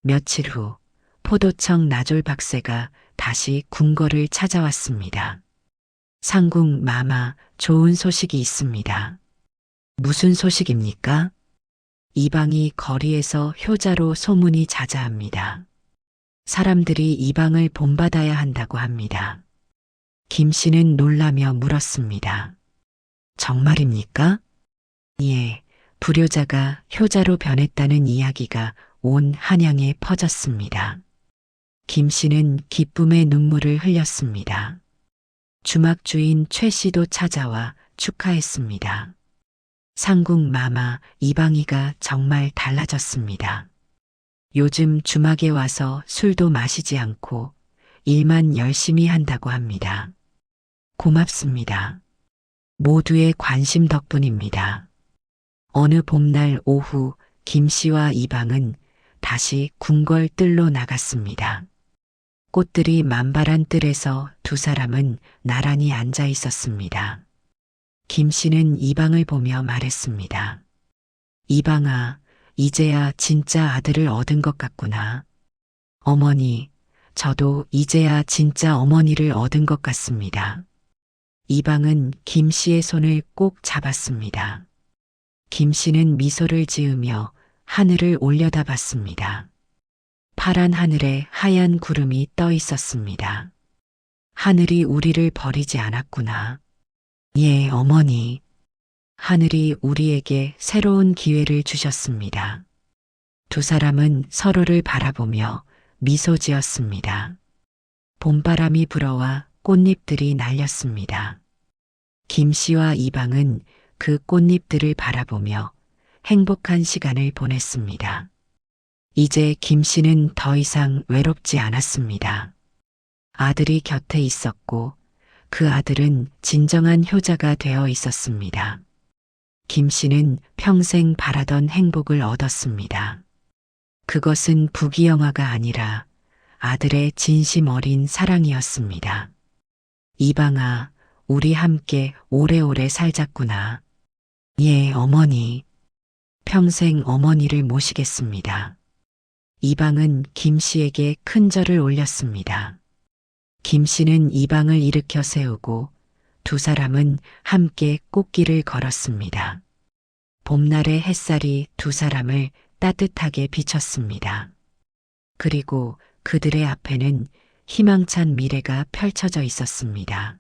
며칠 후 포도청 나졸 박새가 다시 궁궐을 찾아왔습니다. 상궁 마마, 좋은 소식이 있습니다. 무슨 소식입니까? 이방이 거리에서 효자로 소문이 자자합니다. 사람들이 이방을 본받아야 한다고 합니다. 김 씨는 놀라며 물었습니다. 정말입니까? 예, 불효자가 효자로 변했다는 이야기가 온 한양에 퍼졌습니다. 김 씨는 기쁨의 눈물을 흘렸습니다. 주막 주인 최 씨도 찾아와 축하했습니다. 상궁 마마 이방이가 정말 달라졌습니다. 요즘 주막에 와서 술도 마시지 않고 일만 열심히 한다고 합니다. 고맙습니다. 모두의 관심 덕분입니다. 어느 봄날 오후 김 씨와 이방은 다시 궁궐 뜰로 나갔습니다. 꽃들이 만발한 뜰에서 두 사람은 나란히 앉아 있었습니다. 김 씨는 이방을 보며 말했습니다. 이방아, 이제야 진짜 아들을 얻은 것 같구나. 어머니, 저도 이제야 진짜 어머니를 얻은 것 같습니다. 이방은 김 씨의 손을 꼭 잡았습니다. 김 씨는 미소를 지으며 하늘을 올려다봤습니다. 파란 하늘에 하얀 구름이 떠 있었습니다. 하늘이 우리를 버리지 않았구나. 예, 어머니. 하늘이 우리에게 새로운 기회를 주셨습니다. 두 사람은 서로를 바라보며 미소 지었습니다. 봄바람이 불어와 꽃잎들이 날렸습니다. 김 씨와 이방은 그 꽃잎들을 바라보며 행복한 시간을 보냈습니다. 이제 김 씨는 더 이상 외롭지 않았습니다. 아들이 곁에 있었고 그 아들은 진정한 효자가 되어 있었습니다. 김 씨는 평생 바라던 행복을 얻었습니다. 그것은 부귀영화가 아니라 아들의 진심 어린 사랑이었습니다. 이방아, 우리 함께 오래오래 살자꾸나. 예, 어머니. 평생 어머니를 모시겠습니다. 이방은 김 씨에게 큰 절을 올렸습니다. 김 씨는 이방을 일으켜 세우고 두 사람은 함께 꽃길을 걸었습니다. 봄날의 햇살이 두 사람을 따뜻하게 비쳤습니다. 그리고 그들의 앞에는 희망찬 미래가 펼쳐져 있었습니다.